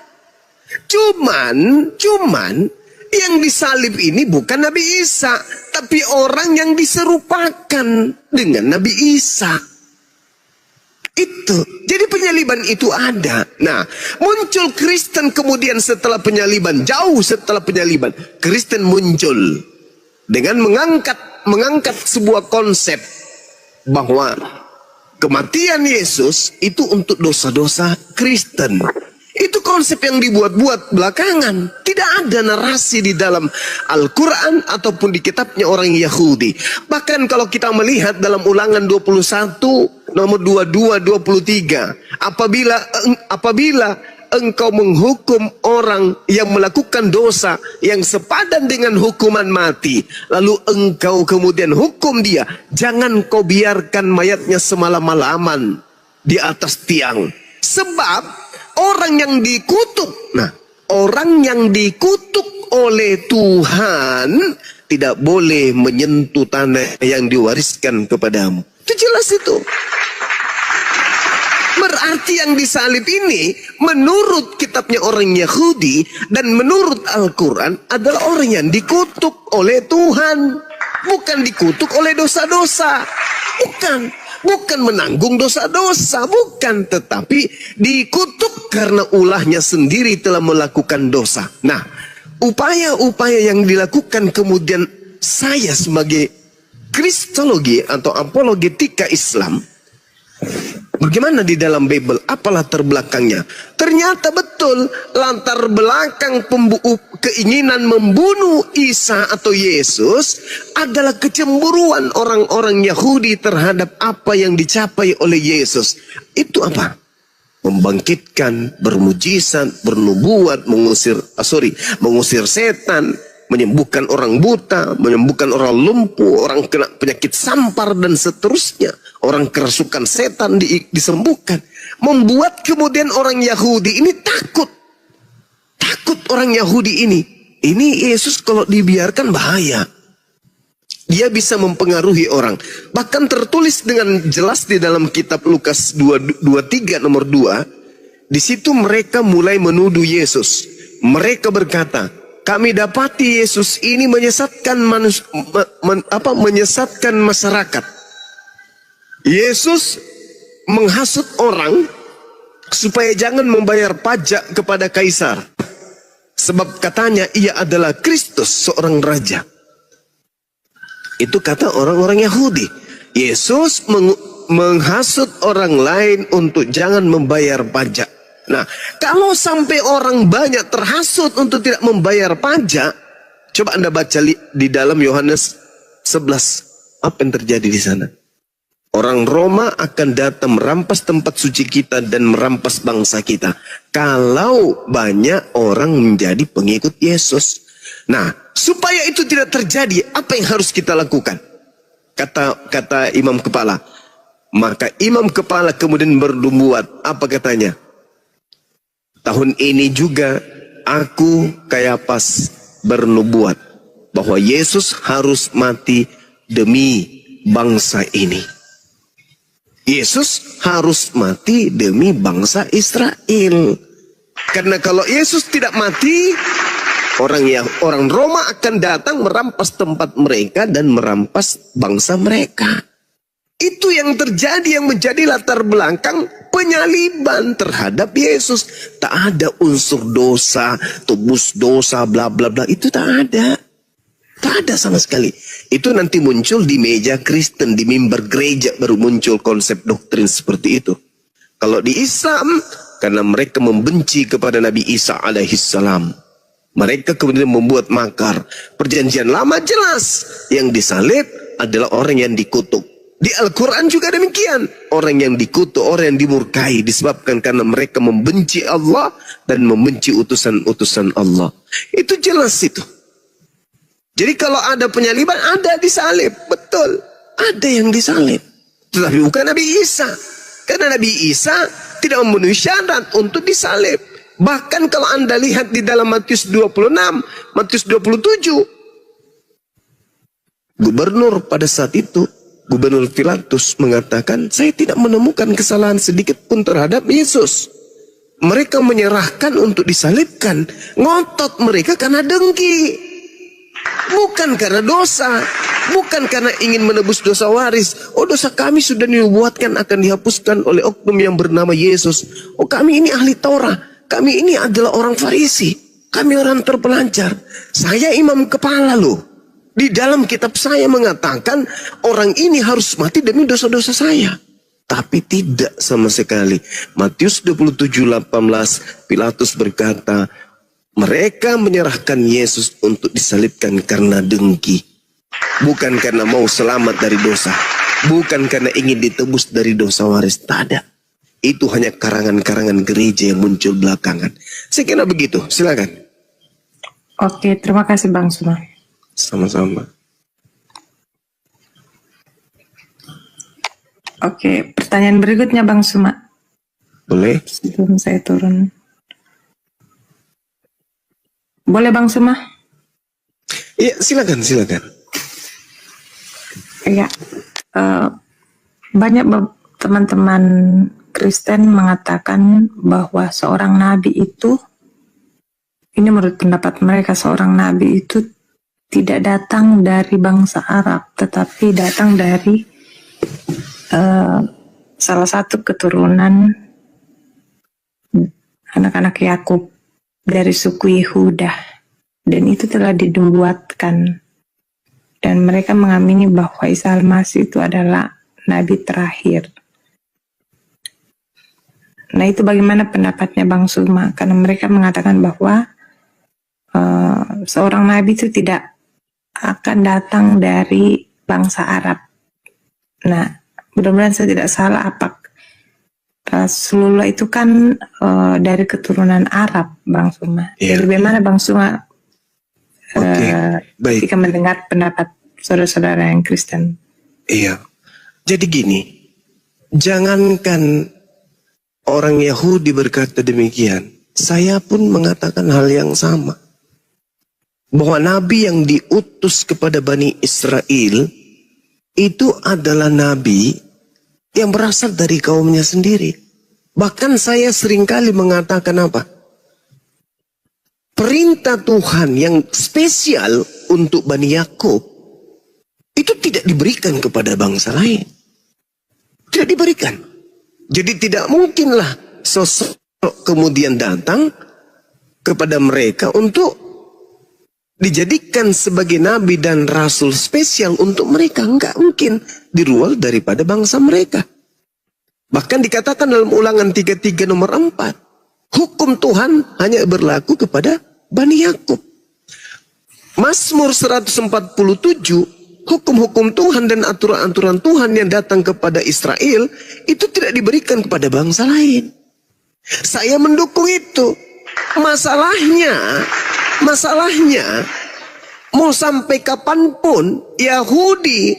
Cuman yang disalib ini bukan Nabi Isa, tapi orang yang diserupakan dengan Nabi Isa. Itu. Jadi penyaliban itu ada. Nah, muncul Kristen kemudian setelah penyaliban, jauh setelah penyaliban, Kristen muncul dengan mengangkat sebuah konsep bahwa kematian Yesus itu untuk dosa-dosa Kristen. Itu konsep yang dibuat-buat belakangan. Tidak ada narasi di dalam Al-Quran ataupun di kitabnya orang Yahudi. Bahkan kalau kita melihat dalam Ulangan 21 nomor 22-23, apabila engkau menghukum orang yang melakukan dosa yang sepadan dengan hukuman mati, lalu engkau kemudian hukum dia, jangan kau biarkan mayatnya semalam-malaman di atas tiang. Sebab orang yang dikutuk, orang yang dikutuk oleh Tuhan tidak boleh menyentuh tanah yang diwariskan kepadamu. Itu jelas itu. Berarti yang disalib ini menurut kitabnya orang Yahudi dan menurut Al-Quran adalah orang yang dikutuk oleh Tuhan. Bukan dikutuk oleh dosa-dosa. Bukan menanggung dosa-dosa, bukan, tetapi dikutuk karena ulahnya sendiri telah melakukan dosa. Nah, upaya-upaya yang dilakukan kemudian saya sebagai kristologi atau apologetika Islam, bagaimana di dalam Bible, apa latar belakangnya? Ternyata betul latar belakang keinginan membunuh Isa atau Yesus adalah kecemburuan orang-orang Yahudi terhadap apa yang dicapai oleh Yesus. Itu apa? Membangkitkan, bermujizat, bernubuat, mengusir setan, menyembuhkan orang buta, menyembuhkan orang lumpuh, orang kena penyakit sampar dan seterusnya. Orang kerasukan setan disembuhkan. Membuat kemudian orang Yahudi ini takut. Takut orang Yahudi ini. Ini Yesus kalau dibiarkan bahaya. Dia bisa mempengaruhi orang. Bahkan tertulis dengan jelas di dalam kitab Lukas 23 nomor 2. Di situ mereka mulai menuduh Yesus. Mereka berkata, kami dapati Yesus ini menyesatkan menyesatkan masyarakat. Yesus menghasut orang supaya jangan membayar pajak kepada kaisar. Sebab katanya ia adalah Kristus, seorang raja. Itu kata orang-orang Yahudi. Yesus menghasut orang lain untuk jangan membayar pajak. Nah, kalau sampai orang banyak terhasut untuk tidak membayar pajak, coba Anda baca di dalam Yohanes 11. Apa yang terjadi di sana? Orang Roma akan datang merampas tempat suci kita dan merampas bangsa kita. Kalau banyak orang menjadi pengikut Yesus. Nah, supaya itu tidak terjadi, apa yang harus kita lakukan? Kata imam kepala. Maka imam kepala kemudian bernubuat. Apa katanya? Tahun ini juga aku Kayapas bernubuat bahwa Yesus harus mati demi bangsa ini. Yesus harus mati demi bangsa Israel. Karena kalau Yesus tidak mati, orang Roma akan datang merampas tempat mereka dan merampas bangsa mereka. Itu yang terjadi, yang menjadi latar belakang penyaliban terhadap Yesus. Tak ada unsur dosa, tebus dosa, bla bla bla. Itu tak ada. Tak ada sama sekali. Itu nanti muncul di meja Kristen, di mimbar gereja baru muncul konsep doktrin seperti itu. Kalau di Islam, karena mereka membenci kepada Nabi Isa alaihissalam, mereka kemudian membuat makar. Perjanjian lama jelas, yang disalib adalah orang yang dikutuk. Di Al-Quran juga demikian. Orang yang dikutuk, orang yang dimurkai disebabkan karena mereka membenci Allah dan membenci utusan-utusan Allah. Itu jelas itu. Jadi kalau ada penyaliban, ada disalib. Betul. Ada yang disalib. Tetapi bukan Nabi Isa. Karena Nabi Isa tidak memenuhi syarat untuk disalib. Bahkan kalau Anda lihat di dalam Matius 26, Matius 27. Gubernur pada saat itu, Gubernur Pilatus mengatakan, saya tidak menemukan kesalahan sedikit pun terhadap Yesus. Mereka menyerahkan untuk disalibkan. Ngotot mereka karena dengki. Bukan karena dosa. Bukan karena ingin menebus dosa waris. Oh, dosa kami sudah dibuatkan akan dihapuskan oleh oknum yang bernama Yesus. Oh, kami ini ahli Taurat. Kami ini adalah orang Farisi. Kami orang terpelancar. Saya imam kepala loh. Di dalam kitab saya mengatakan orang ini harus mati demi dosa-dosa saya. Tapi tidak sama sekali. Matius 27:18, Pilatus berkata, mereka menyerahkan Yesus untuk disalibkan karena dengki. Bukan karena mau selamat dari dosa. Bukan karena ingin ditebus dari dosa waris. Tak ada. Itu hanya karangan-karangan gereja yang muncul belakangan. Saya kira begitu. Silakan. Oke, terima kasih Bang Suma. Sama-sama. Oke, pertanyaan berikutnya Bang Suma. Boleh? Sebelum saya turun. Boleh Bang Suma? Iya, silakan. Iya. Banyak teman-teman Kristen mengatakan bahwa seorang nabi itu, ini menurut pendapat mereka, seorang nabi itu tidak datang dari bangsa Arab, tetapi datang dari salah satu keturunan anak-anak Yakub dari suku Yehuda, dan itu telah dinubuatkan, dan mereka mengamini bahwa Isa Al-Masih itu adalah nabi terakhir. Nah, itu bagaimana pendapatnya Bang Suma? Karena mereka mengatakan bahwa seorang nabi itu tidak akan datang dari bangsa Arab. Nah, mudah-mudahan saya tidak salah. Apa Rasulullah itu kan dari keturunan Arab, Bang Suma. Yeah. Jadi bagaimana Bang Suma Baik. ketika mendengar pendapat saudara-saudara yang Kristen? Iya. Jadi gini, jangankan orang Yahudi berkata demikian, saya pun mengatakan hal yang sama. Bahwa nabi yang diutus kepada Bani Israel itu adalah nabi yang berasal dari kaumnya sendiri. Bahkan saya seringkali mengatakan apa? Perintah Tuhan yang spesial untuk Bani Yakub itu tidak diberikan kepada bangsa lain. Tidak diberikan. Jadi tidak mungkinlah sosok kemudian datang kepada mereka untuk dijadikan sebagai nabi dan rasul spesial untuk mereka. Enggak mungkin di luar daripada bangsa mereka. Bahkan dikatakan dalam Ulangan 33 nomor 4, hukum Tuhan hanya berlaku kepada Bani Yakub. Mazmur 147, hukum-hukum Tuhan dan aturan-aturan Tuhan yang datang kepada Israel itu tidak diberikan kepada bangsa lain. Saya mendukung itu. Masalahnya mau sampai kapanpun Yahudi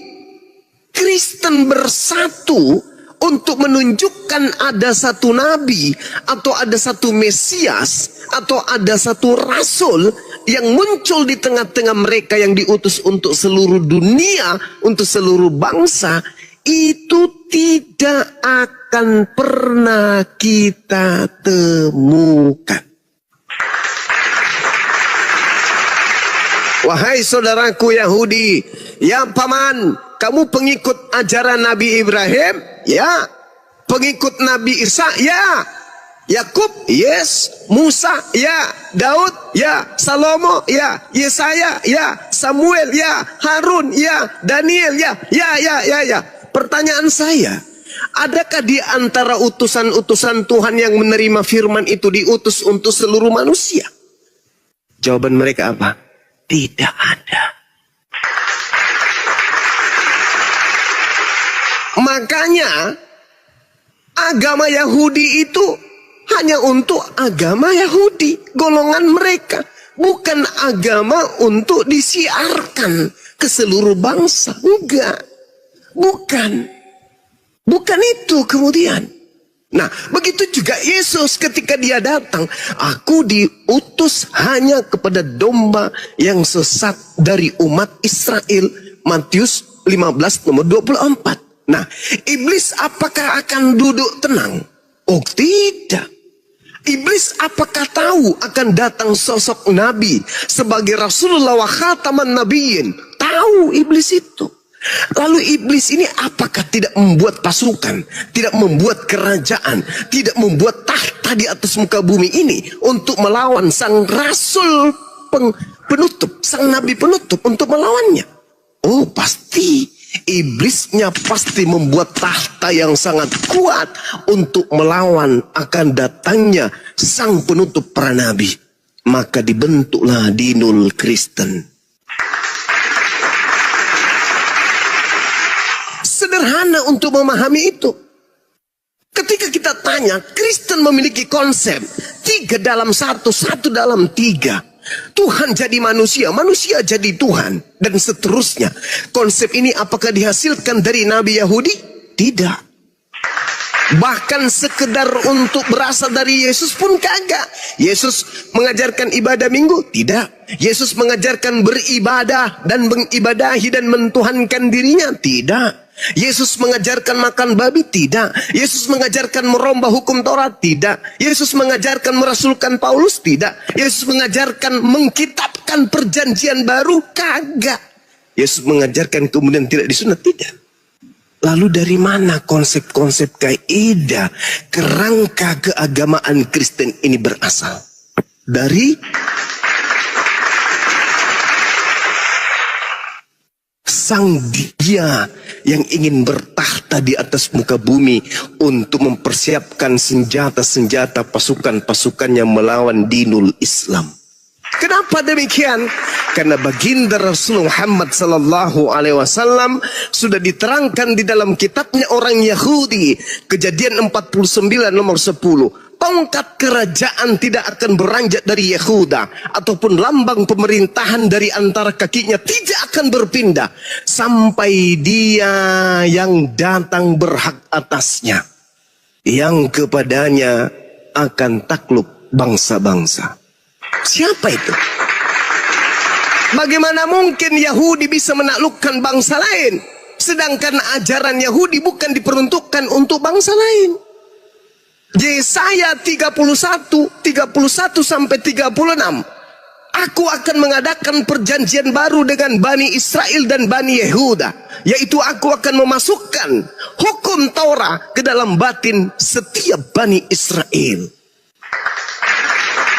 Kristen bersatu untuk menunjukkan ada satu nabi atau ada satu Mesias atau ada satu rasul yang muncul di tengah-tengah mereka yang diutus untuk seluruh dunia, untuk seluruh bangsa, itu tidak akan pernah kita temukan. Wahai saudaraku Yahudi, ya paman, kamu pengikut ajaran Nabi Ibrahim? Ya. Pengikut Nabi Isa? Ya. Yakub? Yes. Musa? Ya. Daud? Ya. Salomo? Ya. Yesaya? Ya. Samuel? Ya. Harun? Ya. Daniel? Ya. Ya. Pertanyaan saya, adakah di antara utusan-utusan Tuhan yang menerima firman itu diutus untuk seluruh manusia? Jawaban mereka apa? Tidak ada. Makanya agama Yahudi itu hanya untuk agama Yahudi, golongan mereka, bukan agama untuk disiarkan ke seluruh bangsa. Enggak. Bukan itu kemudian. Nah, begitu juga Yesus ketika dia datang. Aku diutus hanya kepada domba yang sesat dari umat Israel. Matius 15 nomor 24. Nah, iblis apakah akan duduk tenang? Oh, tidak. Iblis apakah tahu akan datang sosok nabi sebagai Rasulullah wa khataman nabiyyin? Tahu iblis itu. Lalu iblis ini apakah tidak membuat pasukan, tidak membuat kerajaan, tidak membuat tahta di atas muka bumi ini untuk melawan sang rasul penutup, sang nabi penutup untuk melawannya? Oh, pasti iblisnya pasti membuat tahta yang sangat kuat untuk melawan akan datangnya sang penutup para nabi. Maka dibentuklah dinul Kristen. Sederhana untuk memahami itu. Ketika kita tanya, Kristen memiliki konsep 3 dalam 1, 1 dalam 3. Tuhan jadi manusia, manusia jadi Tuhan, dan seterusnya. Konsep ini apakah dihasilkan dari Nabi Yahudi? Tidak. Bahkan sekedar untuk berasal dari Yesus pun kagak. Yesus mengajarkan ibadah minggu? Tidak. Yesus mengajarkan beribadah dan mengibadahi dan mentuhankan dirinya? Tidak. Yesus mengajarkan makan babi? Tidak. Yesus mengajarkan merombah hukum Taurat? Tidak. Yesus mengajarkan merasulkan Paulus? Tidak. Yesus mengajarkan mengkitabkan perjanjian baru? Kagak. Yesus mengajarkan kemudian tidak disunat? Tidak. Lalu dari mana konsep-konsep kaidah kerangka keagamaan Kristen ini berasal? Dari sang dia yang ingin bertahta di atas muka bumi untuk mempersiapkan senjata-senjata pasukan-pasukannya melawan dinul Islam. Kenapa demikian? Karena baginda Rasulullah Muhammad sallallahu alaihi wasallam sudah diterangkan di dalam kitabnya orang Yahudi, Kejadian 49 nomor 10. Tongkat kerajaan tidak akan beranjak dari Yehuda, ataupun lambang pemerintahan dari antara kakinya tidak akan berpindah sampai dia yang datang berhak atasnya, yang kepadanya akan takluk bangsa-bangsa. Siapa itu? Bagaimana mungkin Yahudi bisa menaklukkan bangsa lain, sedangkan ajaran Yahudi bukan diperuntukkan untuk bangsa lain? Yesaya 31 sampai 36. Aku akan mengadakan perjanjian baru dengan Bani Israel dan Bani Yehuda, yaitu aku akan memasukkan hukum Taurat ke dalam batin setiap Bani Israel.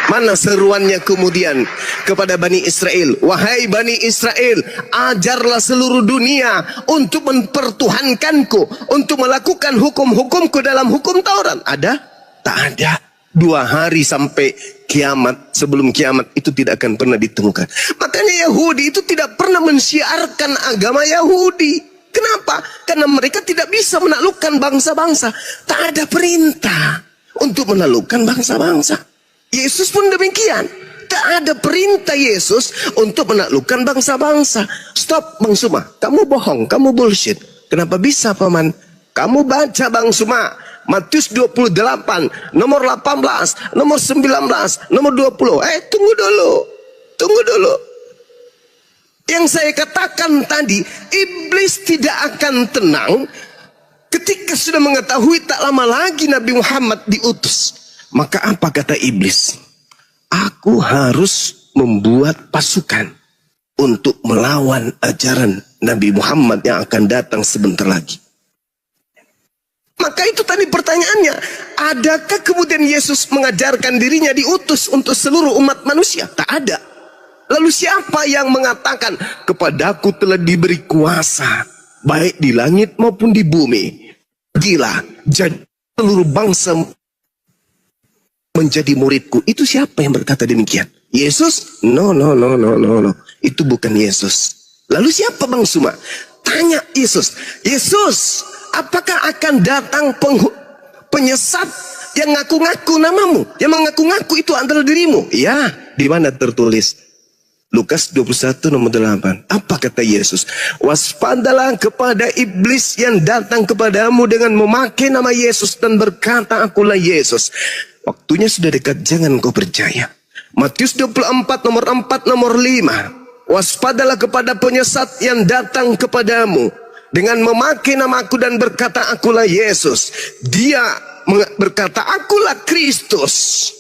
Mana seruannya kemudian kepada Bani Israel? Wahai Bani Israel, ajarlah seluruh dunia untuk mempertuhankanku, untuk melakukan hukum-hukumku dalam hukum Taurat. Ada? Tak ada. 2 hari sampai kiamat, sebelum kiamat itu tidak akan pernah ditemukan. Makanya Yahudi itu tidak pernah mensiarkan agama Yahudi. Kenapa? Karena mereka tidak bisa menaklukkan bangsa-bangsa. Tak ada perintah untuk menaklukkan bangsa-bangsa. Yesus pun demikian. Tak ada perintah Yesus untuk menaklukkan bangsa-bangsa. Stop Bang Suma, kamu bohong, kamu bullshit. Kenapa bisa Paman? Kamu baca Bang Suma, Matius 28, nomor 18, nomor 19, nomor 20. Tunggu dulu. Yang saya katakan tadi, iblis tidak akan tenang ketika sudah mengetahui tak lama lagi Nabi Muhammad diutus. Maka apa kata iblis? Aku harus membuat pasukan untuk melawan ajaran Nabi Muhammad yang akan datang sebentar lagi. Maka itu tadi pertanyaannya, adakah kemudian Yesus mengajarkan dirinya diutus untuk seluruh umat manusia? Tak ada. Lalu siapa yang mengatakan, kepadaku telah diberi kuasa, baik di langit maupun di bumi. Gila, jadi seluruh bangsa menjadi muridku. Itu siapa yang berkata demikian? Yesus? No. Itu bukan Yesus. Lalu siapa Bang Suma? Tanya Yesus. Yesus, apakah akan datang penyesat yang ngaku-ngaku namamu? Yang mengaku-ngaku itu adalah dirimu? Ya, di mana tertulis? Lukas 21 nomor 8. Apa kata Yesus? Waspadalah kepada iblis yang datang kepadamu dengan memakai nama Yesus dan berkata, akulah Yesus. Waktunya sudah dekat, jangan kau percaya. Matius 24 nomor 4 nomor 5. Waspadalah kepada penyesat yang datang kepadamu dengan memakai namaku dan berkata akulah Yesus. Dia berkata akulah Kristus,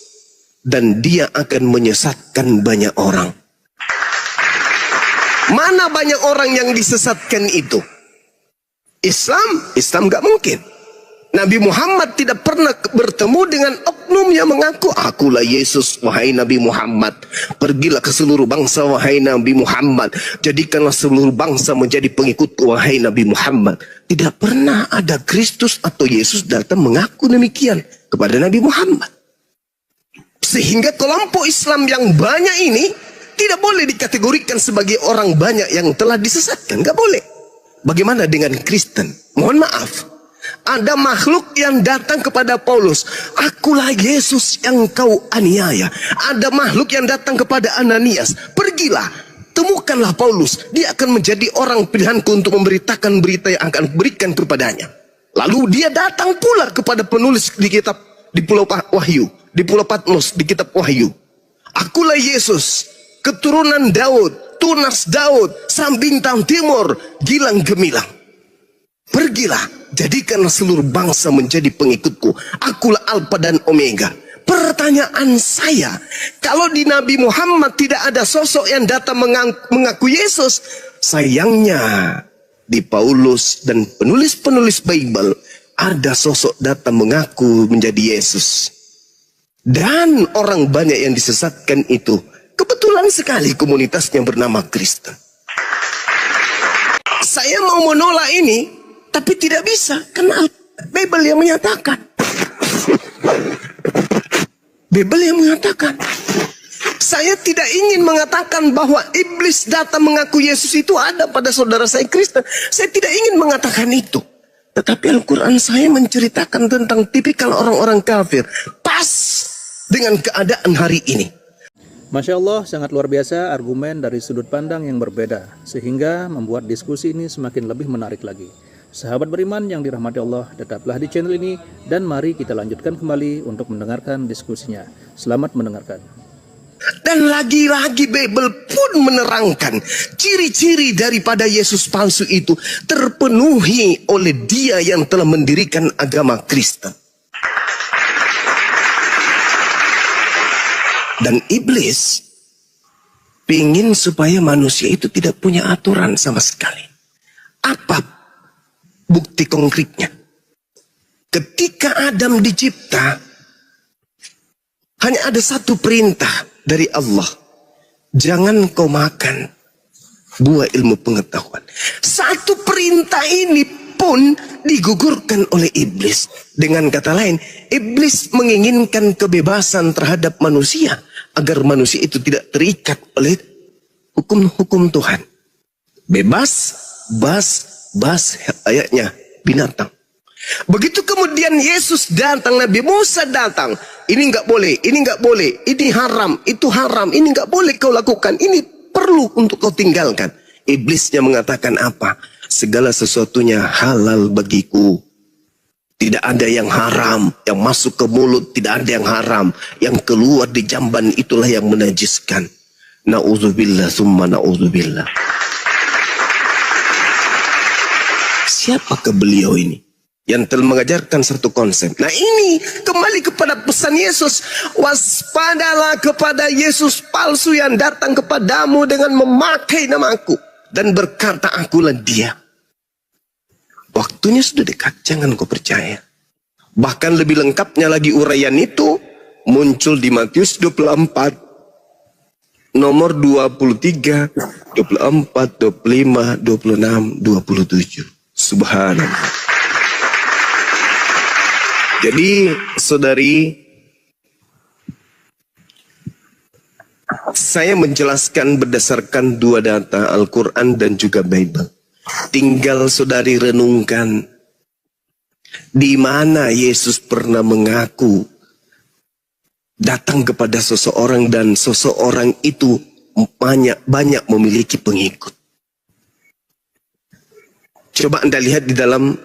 dan dia akan menyesatkan banyak orang. Mana banyak orang yang disesatkan itu? Islam gak mungkin. Nabi Muhammad tidak pernah bertemu dengan oknum yang mengaku, akulah Yesus, wahai Nabi Muhammad. Pergilah ke seluruh bangsa, wahai Nabi Muhammad. Jadikanlah seluruh bangsa menjadi pengikutku, wahai Nabi Muhammad. Tidak pernah ada Kristus atau Yesus datang mengaku demikian kepada Nabi Muhammad. Sehingga kelompok Islam yang banyak ini tidak boleh dikategorikan sebagai orang banyak yang telah disesatkan. Gak boleh. Bagaimana dengan Kristen? Mohon maaf. Ada makhluk yang datang kepada Paulus, akulah Yesus yang kau aniaya. Ada makhluk yang datang kepada Ananias, pergilah, temukanlah Paulus, dia akan menjadi orang pilihanku untuk memberitakan berita yang akan berikan kepadanya. Lalu dia datang pula kepada penulis di kitab di Pulau Wahyu, di Pulau Patmos, di kitab Wahyu. Akulah Yesus, keturunan Daud, tunas Daud, sang bintang timur, gilang gemilang. Pergilah, jadikanlah seluruh bangsa menjadi pengikutku. Akulah Alfa dan Omega. Pertanyaan saya, kalau di Nabi Muhammad tidak ada sosok yang datang mengaku Yesus, sayangnya di Paulus dan penulis-penulis Bible ada sosok datang mengaku menjadi Yesus. Dan orang banyak yang disesatkan itu kebetulan sekali komunitasnya bernama Kristen. Saya mau menolak ini, tapi tidak bisa, karena Bible yang menyatakan. Bible yang mengatakan. Saya tidak ingin mengatakan bahwa iblis datang mengaku Yesus itu ada pada saudara saya Kristen. Saya tidak ingin mengatakan itu. Tetapi Al-Quran saya menceritakan tentang tipikal orang-orang kafir. Pas dengan keadaan hari ini. Masya Allah, sangat luar biasa argumen dari sudut pandang yang berbeda, sehingga membuat diskusi ini semakin lebih menarik lagi. Sahabat beriman yang dirahmati Allah, tetaplah di channel ini dan mari kita lanjutkan kembali untuk mendengarkan diskusinya. Selamat mendengarkan. Dan lagi-lagi Bible pun menerangkan ciri-ciri daripada Yesus palsu itu terpenuhi oleh dia yang telah mendirikan agama Kristen. Dan iblis ingin supaya manusia itu tidak punya aturan sama sekali. Apa bukti konkretnya? Ketika Adam dicipta, hanya ada satu perintah dari Allah. Jangan kau makan buah ilmu pengetahuan. Satu perintah ini pun digugurkan oleh iblis. Dengan kata lain, iblis menginginkan kebebasan terhadap manusia agar manusia itu tidak terikat oleh hukum-hukum Tuhan. Bebas, bas ayatnya binatang. Begitu kemudian Yesus datang, Nabi Musa datang, ini nggak boleh, ini nggak boleh, ini haram, itu haram, ini nggak boleh kau lakukan, ini perlu untuk kau tinggalkan. Iblisnya mengatakan apa? Segala sesuatunya halal bagiku. Tidak ada yang haram, yang masuk ke mulut tidak ada yang haram, yang keluar di jamban itulah yang menajiskan. Na'udzubillah summa na'udzubillah. Siapakah beliau ini yang telah mengajarkan satu konsep? Nah ini kembali kepada pesan Yesus. Waspadalah kepada Yesus palsu yang datang kepadamu dengan memakai namaku dan berkata akulah dia. Waktunya sudah dekat, jangan kau percaya. Bahkan lebih lengkapnya lagi uraian itu muncul di Matius 24 nomor 23, 24, 25, 26, 27. Subhanallah. Jadi saudari, saya menjelaskan berdasarkan dua data, Al-Quran dan juga Bible. Tinggal saudari renungkan di mana Yesus pernah mengaku datang kepada seseorang dan seseorang itu banyak memiliki pengikut. Coba Anda lihat di dalam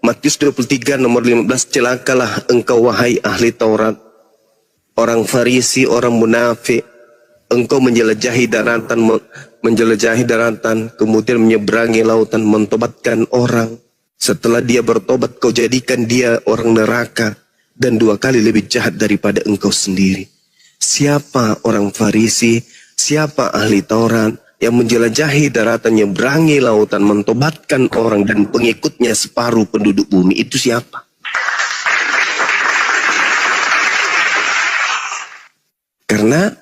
Matius 23 nomor 15, celakalah engkau wahai ahli Taurat, orang Farisi, orang munafik, engkau menjelajahi daratan, kemudian menyeberangi lautan, mentobatkan orang. Setelah dia bertobat, kau jadikan dia orang neraka dan 2 kali lebih jahat daripada engkau sendiri. Siapa orang Farisi, siapa ahli Taurat yang menjelajahi daratan, menyeberangi lautan, mentobatkan orang dan pengikutnya separuh penduduk bumi? Itu siapa? Karena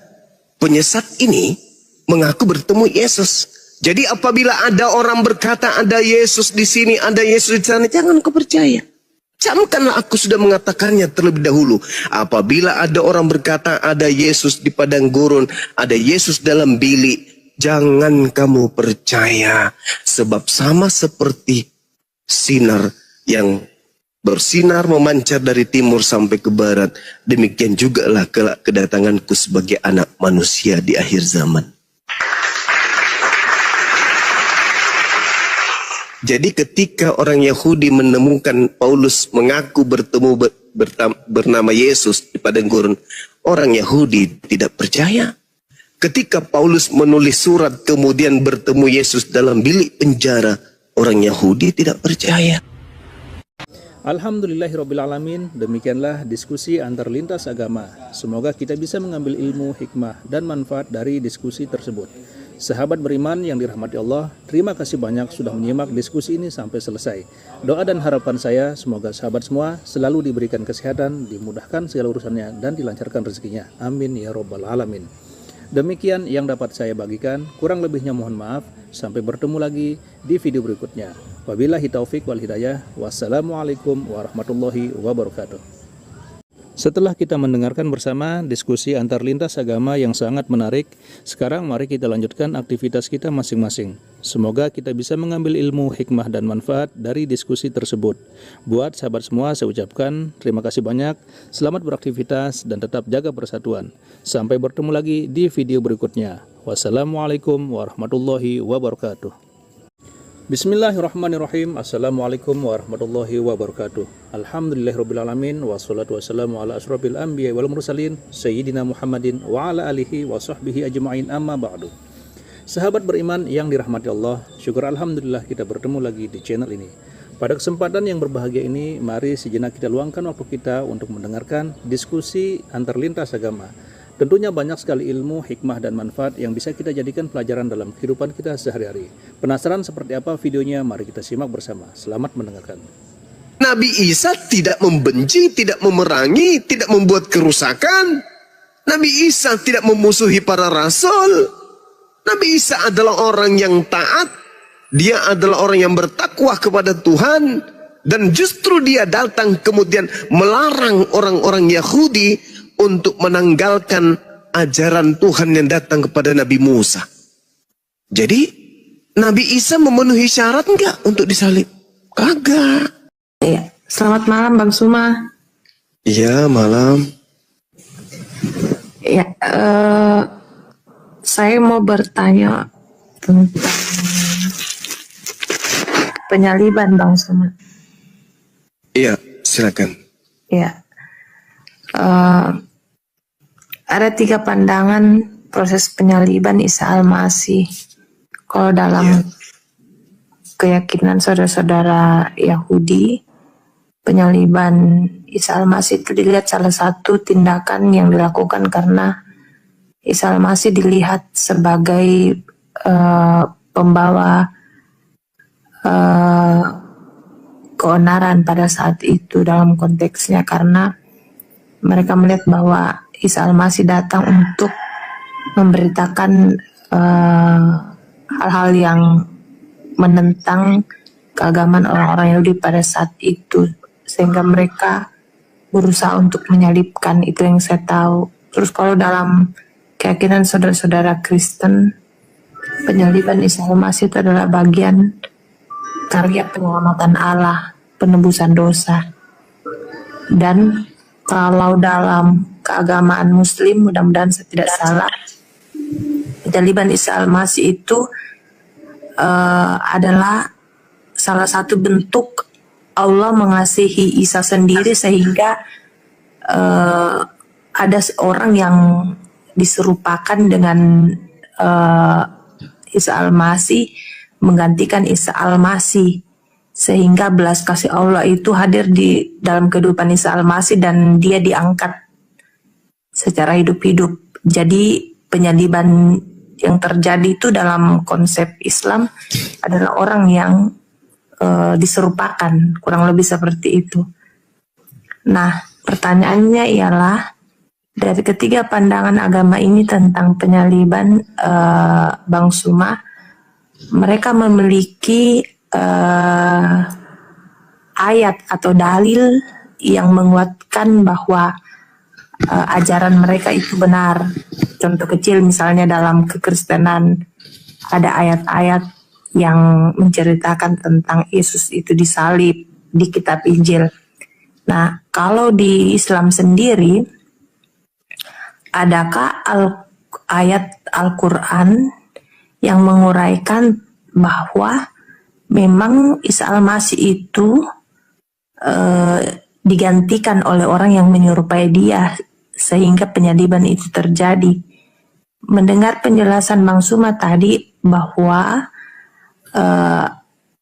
penyesat ini mengaku bertemu Yesus. Jadi apabila ada orang berkata ada Yesus di sini, ada Yesus di sana, jangan kau percaya. Camkanlah aku sudah mengatakannya terlebih dahulu. Apabila ada orang berkata ada Yesus di padang gurun, ada Yesus dalam bilik, jangan kamu percaya. Sebab sama seperti sinar yang bersinar memancar dari timur sampai ke barat, demikian jugalah kelak kedatanganku sebagai anak manusia di akhir zaman. Jadi ketika orang Yahudi menemukan Paulus mengaku bertemu bernama Yesus di padang gurun, orang Yahudi tidak percaya. Ketika Paulus menulis surat kemudian bertemu Yesus dalam bilik penjara, orang Yahudi tidak percaya. Alhamdulillahirrabbilalamin, demikianlah diskusi antar lintas agama. Semoga kita bisa mengambil ilmu, hikmah, dan manfaat dari diskusi tersebut. Sahabat beriman yang dirahmati Allah, terima kasih banyak sudah menyimak diskusi ini sampai selesai. Doa dan harapan saya, semoga sahabat semua selalu diberikan kesehatan, dimudahkan segala urusannya, dan dilancarkan rezekinya. Amin ya Rabbal Alamin. Demikian yang dapat saya bagikan, kurang lebihnya mohon maaf. Sampai bertemu lagi di video berikutnya. Wabillahi taufik wal hidayah. Wassalamualaikum warahmatullahi wabarakatuh. Setelah kita mendengarkan bersama diskusi antar lintas agama yang sangat menarik, sekarang mari kita lanjutkan aktivitas kita masing-masing. Semoga kita bisa mengambil ilmu, hikmah, dan manfaat dari diskusi tersebut. Buat sahabat semua, saya ucapkan terima kasih banyak, selamat beraktivitas, dan tetap jaga persatuan. Sampai bertemu lagi di video berikutnya. Wassalamualaikum warahmatullahi wabarakatuh. Bismillahirrahmanirrahim. Assalamualaikum warahmatullahi wabarakatuh. Alhamdulillahirrabbilalamin. Wassalatu wassalamu ala asrofil anbiya wal mursalin Sayyidina Muhammadin wa ala alihi wa sahbihi ajma'in, amma ba'du. Sahabat beriman yang dirahmati Allah, syukur alhamdulillah kita bertemu lagi di channel ini. Pada kesempatan yang berbahagia ini, mari sejenak kita luangkan waktu kita untuk mendengarkan diskusi antar lintas agama. Tentunya banyak sekali ilmu, hikmah, dan manfaat yang bisa kita jadikan pelajaran dalam kehidupan kita sehari-hari. Penasaran seperti apa videonya? Mari kita simak bersama. Selamat mendengarkan. Nabi Isa tidak membenci, tidak memerangi, tidak membuat kerusakan. Nabi Isa tidak memusuhi para rasul. Nabi Isa adalah orang yang taat. Dia adalah orang yang bertakwa kepada Tuhan. Dan justru dia datang kemudian melarang orang-orang Yahudi untuk menanggalkan ajaran Tuhan yang datang kepada Nabi Musa. Jadi, Nabi Isa memenuhi syarat enggak untuk disalib? Kagak. Iya. Selamat malam Bang Suma. Iya, malam. Ya, saya mau bertanya tentang penyaliban Bang Suma. Iya, silakan. Ya. Ada 3 pandangan proses penyaliban Isa Al-Masih. Kalau dalam keyakinan saudara-saudara Yahudi, penyaliban Isa Al-Masih itu dilihat salah satu tindakan yang dilakukan karena Isa Al-Masih dilihat sebagai pembawa keonaran pada saat itu dalam konteksnya, karena mereka melihat bahwa Isa Al-Masih datang untuk memberitakan hal-hal yang menentang keagamaan orang-orang Yahudi pada saat itu, sehingga mereka berusaha untuk menyalibkan. Itu yang saya tahu. Terus kalau dalam keyakinan saudara-saudara Kristen, penyaliban Isa Al-Masih itu adalah bagian karya penyelamatan Allah, penebusan dosa. Dan kalau dalam keagamaan Muslim, mudah-mudahan saya tidak salah, penyaliban Isa Al-Masih itu adalah salah satu bentuk Allah mengasihi Isa sendiri, sehingga ada seorang yang diserupakan dengan Isa Al-Masih menggantikan Isa Al-Masih, sehingga belas kasih Allah itu hadir di dalam kehidupan Isa Al-Masih dan dia diangkat secara hidup-hidup. Jadi penyaliban yang terjadi itu dalam konsep Islam adalah orang yang diserupakan, kurang lebih seperti itu. Nah, pertanyaannya ialah Dari ketiga pandangan agama ini tentang penyaliban, Bang Suma, mereka memiliki ayat atau dalil yang menguatkan bahwa ajaran mereka itu benar. Contoh kecil misalnya dalam kekristenan ada ayat-ayat yang menceritakan tentang Yesus itu disalib di kitab Injil. Nah, kalau di Islam sendiri, adakah ayat Al-Quran yang menguraikan bahwa memang Isa Al-Masih itu digantikan oleh orang yang menyerupai dia sehingga penyaliban itu terjadi? Mendengar penjelasan Bang Suma tadi bahwa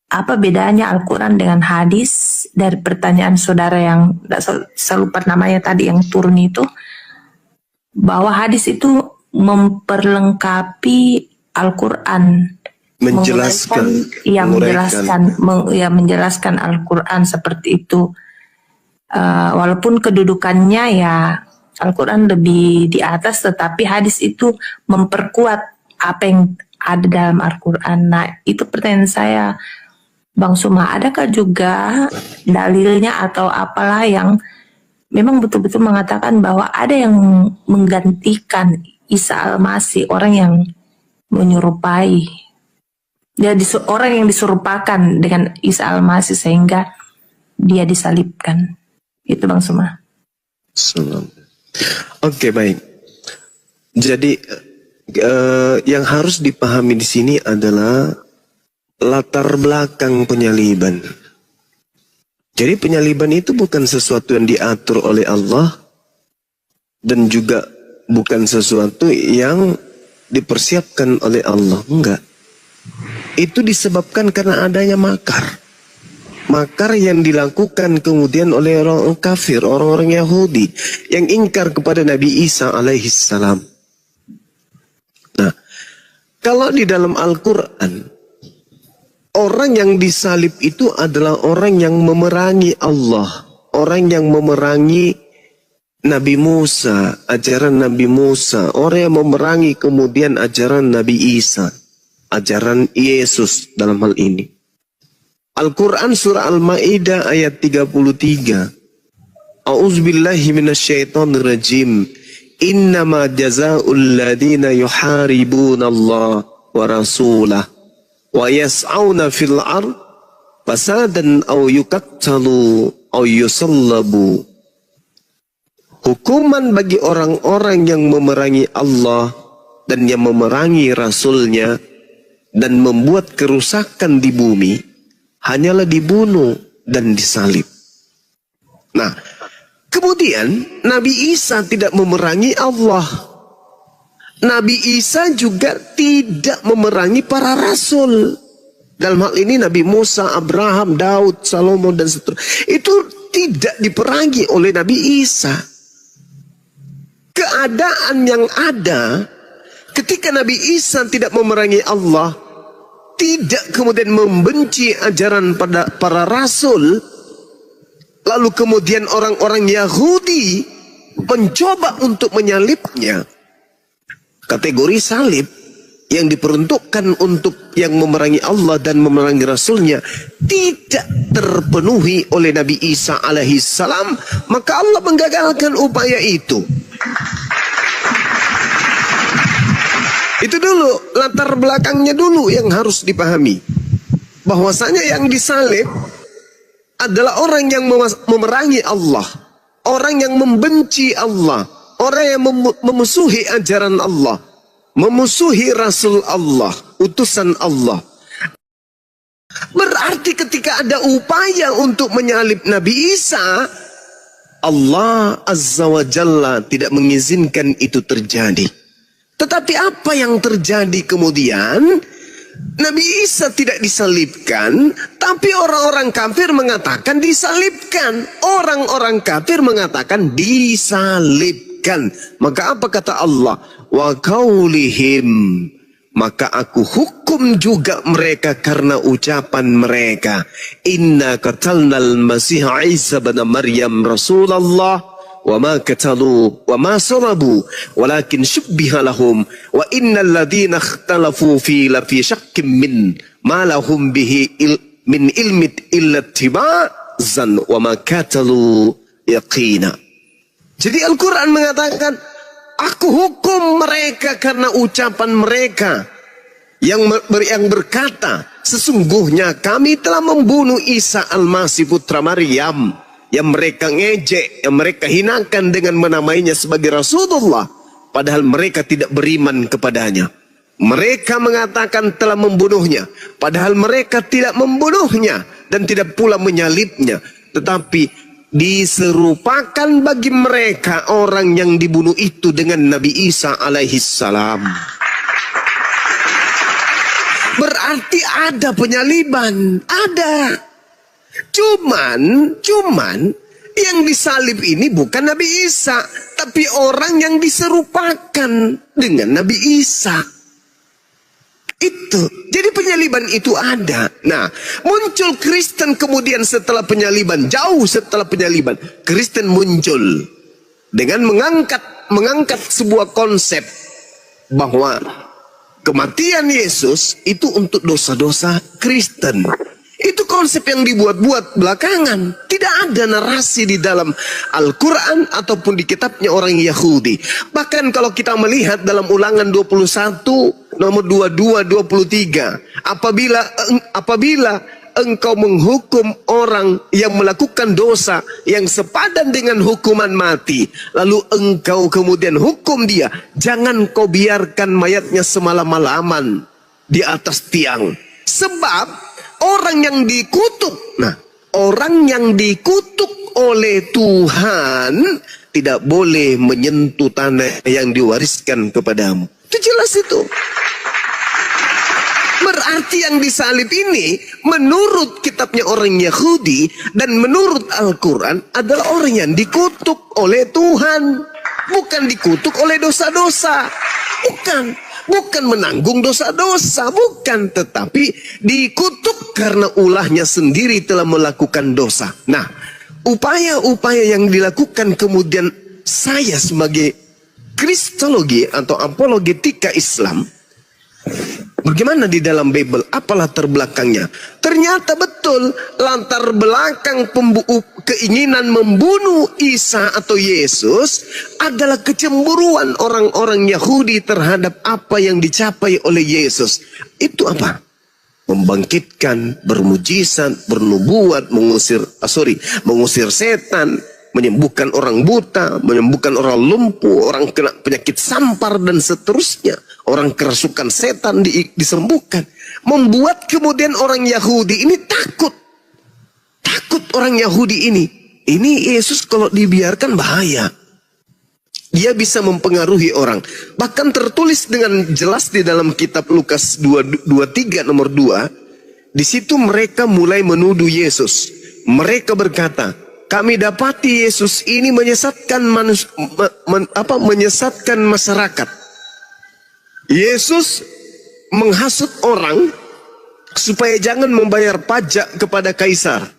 apa bedanya Al-Quran dengan hadis, dari pertanyaan saudara yang saya lupa namanya tadi yang turun itu, bahwa hadis itu memperlengkapi Al-Quran, menjelaskan Al-Quran seperti itu. Walaupun kedudukannya ya Al-Quran lebih di atas, tetapi hadis itu memperkuat apa yang ada dalam Al-Quran. Nah, itu pertanyaan saya, Bang Suma, adakah juga dalilnya atau apalah yang memang betul-betul mengatakan bahwa ada yang menggantikan Isa Al-Masih, orang yang menyerupai, orang yang diserupakan dengan Isa Al-Masih sehingga dia disalibkan? Itu Bang Suma. Oke, baik. Jadi yang harus dipahami di sini adalah latar belakang penyaliban. Jadi penyaliban itu bukan sesuatu yang diatur oleh Allah dan juga bukan sesuatu yang dipersiapkan oleh Allah. Enggak. Itu disebabkan karena adanya makar. Makar yang dilakukan kemudian oleh orang kafir, orang-orang Yahudi yang ingkar kepada Nabi Isa alaihissalam. Nah, kalau di dalam Al-Quran, orang yang disalib itu adalah orang yang memerangi Allah, orang yang memerangi Nabi Musa, ajaran Nabi Musa, orang yang memerangi kemudian ajaran Nabi Isa, ajaran Yesus dalam hal ini. Al-Quran surah Al-Ma'idah ayat 33. A'udzubillahi minasyaitonirrajim. Innama jazaa'ul ladina yuharibuna Allah wa rasulah wa yas'auna fil ard fasadan aw yuqattalu aw yusallabu. Hukuman bagi orang-orang yang memerangi Allah dan yang memerangi Rasulnya dan membuat kerusakan di bumi hanyalah dibunuh dan disalib. Nah, kemudian Nabi Isa tidak memerangi Allah. Nabi Isa juga tidak memerangi para rasul. Dalam hal ini Nabi Musa, Abraham, Daud, Salomo dan seterusnya. Itu tidak diperangi oleh Nabi Isa. Keadaan yang ada ketika Nabi Isa tidak memerangi Allah, tidak kemudian membenci ajaran pada para rasul, lalu kemudian orang-orang Yahudi mencoba untuk menyalibnya. Kategori salib yang diperuntukkan untuk yang memerangi Allah dan memerangi Rasulnya tidak terpenuhi oleh Nabi Isa alaihissalam, maka Allah menggagalkan upaya itu. Itu dulu, latar belakangnya dulu yang harus dipahami. Bahwasanya yang disalib adalah orang yang memerangi Allah, orang yang membenci Allah, orang yang memusuhi ajaran Allah, memusuhi Rasul Allah, utusan Allah. Berarti ketika ada upaya untuk menyalib Nabi Isa, Allah Azza wa Jalla tidak mengizinkan itu terjadi. Tetapi apa yang terjadi kemudian? Nabi Isa tidak disalibkan, tapi orang-orang kafir mengatakan disalibkan. Orang-orang kafir mengatakan disalibkan. Maka apa kata Allah? Wa qaulihim, maka aku hukum juga mereka karena ucapan mereka. Inna qatalnal Masih Isa bin Maryam Rasulullah wa ma qatalu wa ma salabu walakin syubbiha lahum wa innal ladzina ikhtalafu fi lafi syakkim min ma lahum bihi min ilmi illa tibazan wa ma qatalu yaqina. Jadi Al-Quran mengatakan, aku hukum mereka karena ucapan mereka yang berkata, sesungguhnya kami telah membunuh Isa Al-Masih putra Maryam, yang mereka ngejek, yang mereka hinakan dengan menamainya sebagai Rasulullah, padahal mereka tidak beriman kepadanya. Mereka mengatakan telah membunuhnya, padahal mereka tidak membunuhnya dan tidak pula menyalibnya, tetapi diserupakan bagi mereka orang yang dibunuh itu dengan Nabi Isa alaihissalam. Berarti ada penyaliban, ada. Cuman yang disalib ini bukan Nabi Isa, tapi orang yang diserupakan dengan Nabi Isa. Itu. Jadi penyaliban itu ada. Nah, muncul Kristen kemudian setelah penyaliban, jauh setelah penyaliban, Kristen muncul dengan mengangkat sebuah konsep bahwa kematian Yesus itu untuk dosa-dosa Kristen. Itu konsep yang dibuat-buat belakangan. Tidak ada narasi di dalam Al-Quran ataupun di kitabnya orang Yahudi. Bahkan kalau kita melihat dalam Ulangan 21 nomor 22-23, apabila engkau menghukum orang yang melakukan dosa yang sepadan dengan hukuman mati, lalu engkau kemudian hukum dia, jangan kau biarkan mayatnya semalam-malaman di atas tiang. Sebab orang yang dikutuk, orang yang dikutuk oleh Tuhan tidak boleh menyentuh tanah yang diwariskan kepadamu. Itu jelas itu. Berarti yang disalib ini menurut kitabnya orang Yahudi dan menurut Al-Quran adalah orang yang dikutuk oleh Tuhan. Bukan dikutuk oleh dosa-dosa. Bukan menanggung dosa-dosa, bukan, tetapi dikutuk karena ulahnya sendiri telah melakukan dosa. Nah, upaya-upaya yang dilakukan kemudian saya sebagai kristologi atau apologetika Islam, bagaimana di dalam Bible, apa latar belakangnya? Ternyata betul latar belakang keinginan membunuh Isa atau Yesus adalah kecemburuan orang-orang Yahudi terhadap apa yang dicapai oleh Yesus. Itu apa? Membangkitkan, bermujizat, bernubuat, mengusir setan, menyembuhkan orang buta, menyembuhkan orang lumpuh, orang kena penyakit sampar dan seterusnya. Orang kerasukan setan disembuhkan. Membuat kemudian orang Yahudi ini takut. Takut orang Yahudi ini. Ini Yesus kalau dibiarkan bahaya. Dia bisa mempengaruhi orang. Bahkan tertulis dengan jelas di dalam kitab Lukas 23 nomor 2. Di situ mereka mulai menuduh Yesus. Mereka berkata, kami dapati Yesus ini menyesatkan menyesatkan masyarakat. Yesus menghasut orang supaya jangan membayar pajak kepada kaisar.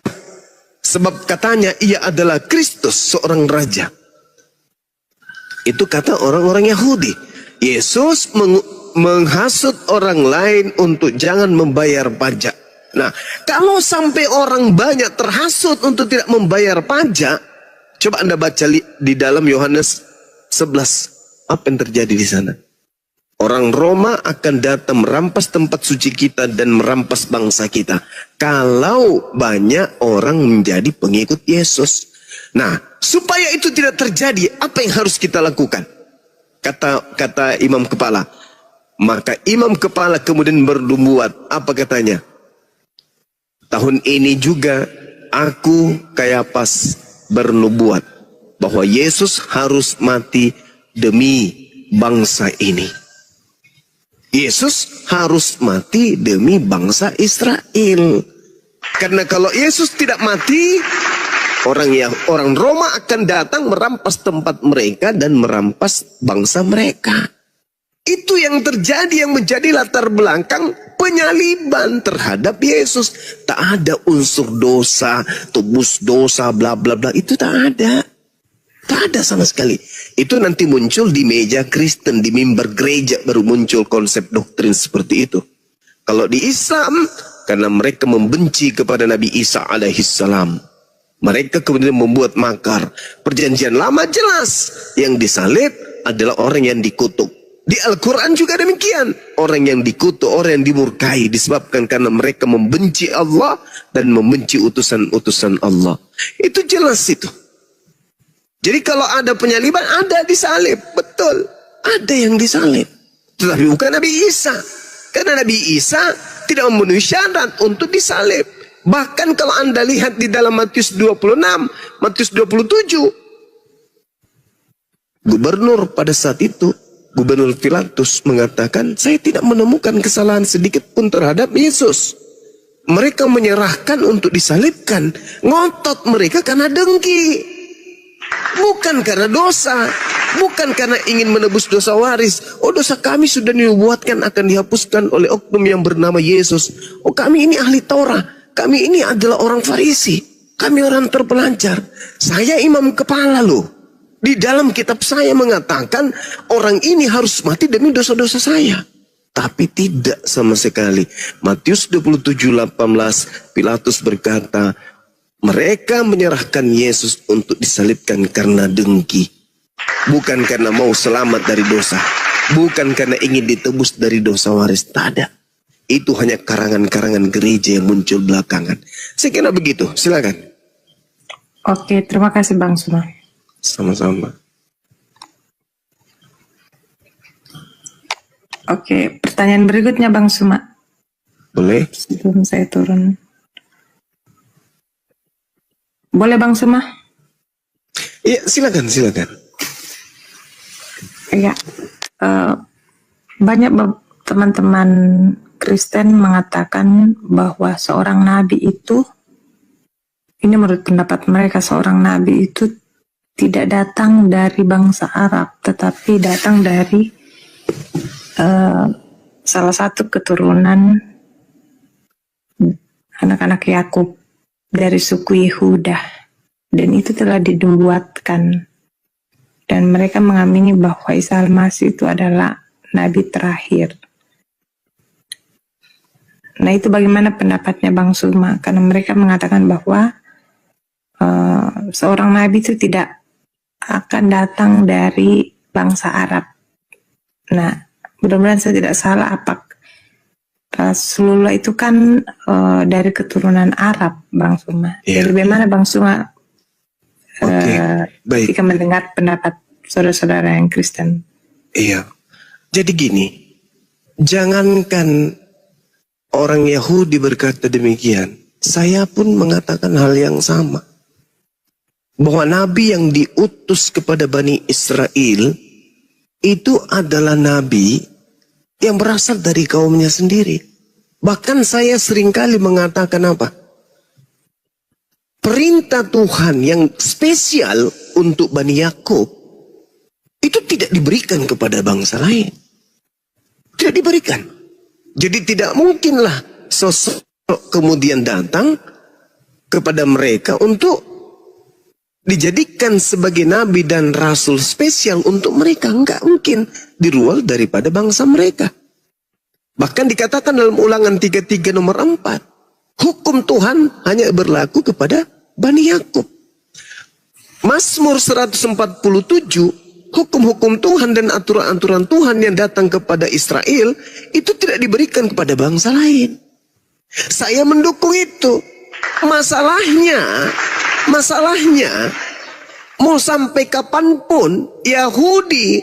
Sebab katanya ia adalah Kristus, seorang raja. Itu kata orang-orang Yahudi. Yesus menghasut orang lain untuk jangan membayar pajak. Nah, kalau sampai orang banyak terhasut untuk tidak membayar pajak, coba Anda baca di dalam Yohanes 11. Apa yang terjadi di sana? Orang Roma akan datang merampas tempat suci kita dan merampas bangsa kita. Kalau banyak orang menjadi pengikut Yesus. Nah, supaya itu tidak terjadi, apa yang harus kita lakukan? Kata imam kepala. Maka imam kepala kemudian bernubuat. Apa katanya? Tahun ini juga aku Kayapas bernubuat bahwa Yesus harus mati demi bangsa ini. Yesus harus mati demi bangsa Israel. Karena kalau Yesus tidak mati, orang Roma akan datang merampas tempat mereka dan merampas bangsa mereka. Itu yang terjadi, yang menjadi latar belakang penyaliban terhadap Yesus. Tak ada unsur dosa, tebus dosa, bla bla bla. Itu tak ada. Tak ada sama sekali. Itu nanti muncul di meja Kristen, di mimbar gereja baru muncul konsep doktrin seperti itu. Kalau di Islam, karena mereka membenci kepada Nabi Isa alaihissalam, mereka kemudian membuat makar. Perjanjian lama jelas, yang disalib adalah orang yang dikutuk. Di Al-Quran juga demikian. Orang yang dikutuk, orang yang dimurkai disebabkan karena mereka membenci Allah dan membenci utusan-utusan Allah. Itu jelas itu. Jadi kalau ada penyaliban, ada disalib. Betul. Ada yang disalib. Tetapi bukan Nabi Isa. Karena Nabi Isa tidak memenuhi syarat untuk disalib. Bahkan kalau Anda lihat di dalam Matius 26, Matius 27. Gubernur pada saat itu, Gubernur Pilatus mengatakan, saya tidak menemukan kesalahan sedikit pun terhadap Yesus. Mereka menyerahkan untuk disalibkan. Ngotot mereka karena dengki. Bukan karena dosa. Bukan karena ingin menebus dosa waris. Oh, dosa kami sudah dibuatkan akan dihapuskan oleh oknum yang bernama Yesus. Oh, kami ini ahli Taurat. Kami ini adalah orang Farisi. Kami orang terpelajar. Saya imam kepala loh. Di dalam kitab saya mengatakan orang ini harus mati demi dosa-dosa saya. Tapi tidak sama sekali. Matius 27:18 Pilatus berkata, mereka menyerahkan Yesus untuk disalibkan karena dengki. Bukan karena mau selamat dari dosa. Bukan karena ingin ditebus dari dosa waris. Tak ada. Itu hanya karangan-karangan gereja yang muncul belakangan. Saya kira begitu. Silakan. Oke, terima kasih Bang Suma. Sama-sama. Oke, pertanyaan berikutnya Bang Suma. Boleh? Sebelum saya turun. Boleh Bang Suma? Iya, silakan. Iya. Banyak teman-teman Kristen mengatakan bahwa seorang nabi itu, ini menurut pendapat mereka, seorang nabi itu tidak datang dari bangsa Arab, tetapi datang dari salah satu keturunan anak-anak Yakub dari suku Yehuda, dan itu telah dinubuatkan, dan mereka mengamini bahwa Isa Al-Masih itu adalah nabi terakhir. Nah, itu bagaimana pendapatnya Bang Suma? Karena mereka mengatakan bahwa seorang nabi itu tidak akan datang dari bangsa Arab. Nah, mudah-mudahan saya tidak salah. Rasulullah itu kan dari keturunan Arab, Bang Suma. Yeah. Jadi bagaimana Bang Suma Baik. jika mendengar pendapat saudara-saudara yang Kristen? Iya. Jadi gini, jangankan orang Yahudi berkata demikian, saya pun mengatakan hal yang sama. Bahwa nabi yang diutus kepada Bani Israel itu adalah nabi yang berasal dari kaumnya sendiri. Bahkan saya seringkali mengatakan apa? Perintah Tuhan yang spesial untuk Bani Yakub itu tidak diberikan kepada bangsa lain. Tidak diberikan. Jadi tidak mungkinlah sosok kemudian datang kepada mereka untuk dijadikan sebagai nabi dan rasul spesial untuk mereka. Enggak mungkin di luar daripada bangsa mereka. Bahkan dikatakan dalam Ulangan 33 nomor 4, hukum Tuhan hanya berlaku kepada Bani Yakub. Mazmur 147, hukum-hukum Tuhan dan aturan-aturan Tuhan yang datang kepada Israel itu tidak diberikan kepada bangsa lain. Saya mendukung itu. Masalahnya, mau sampai kapanpun Yahudi,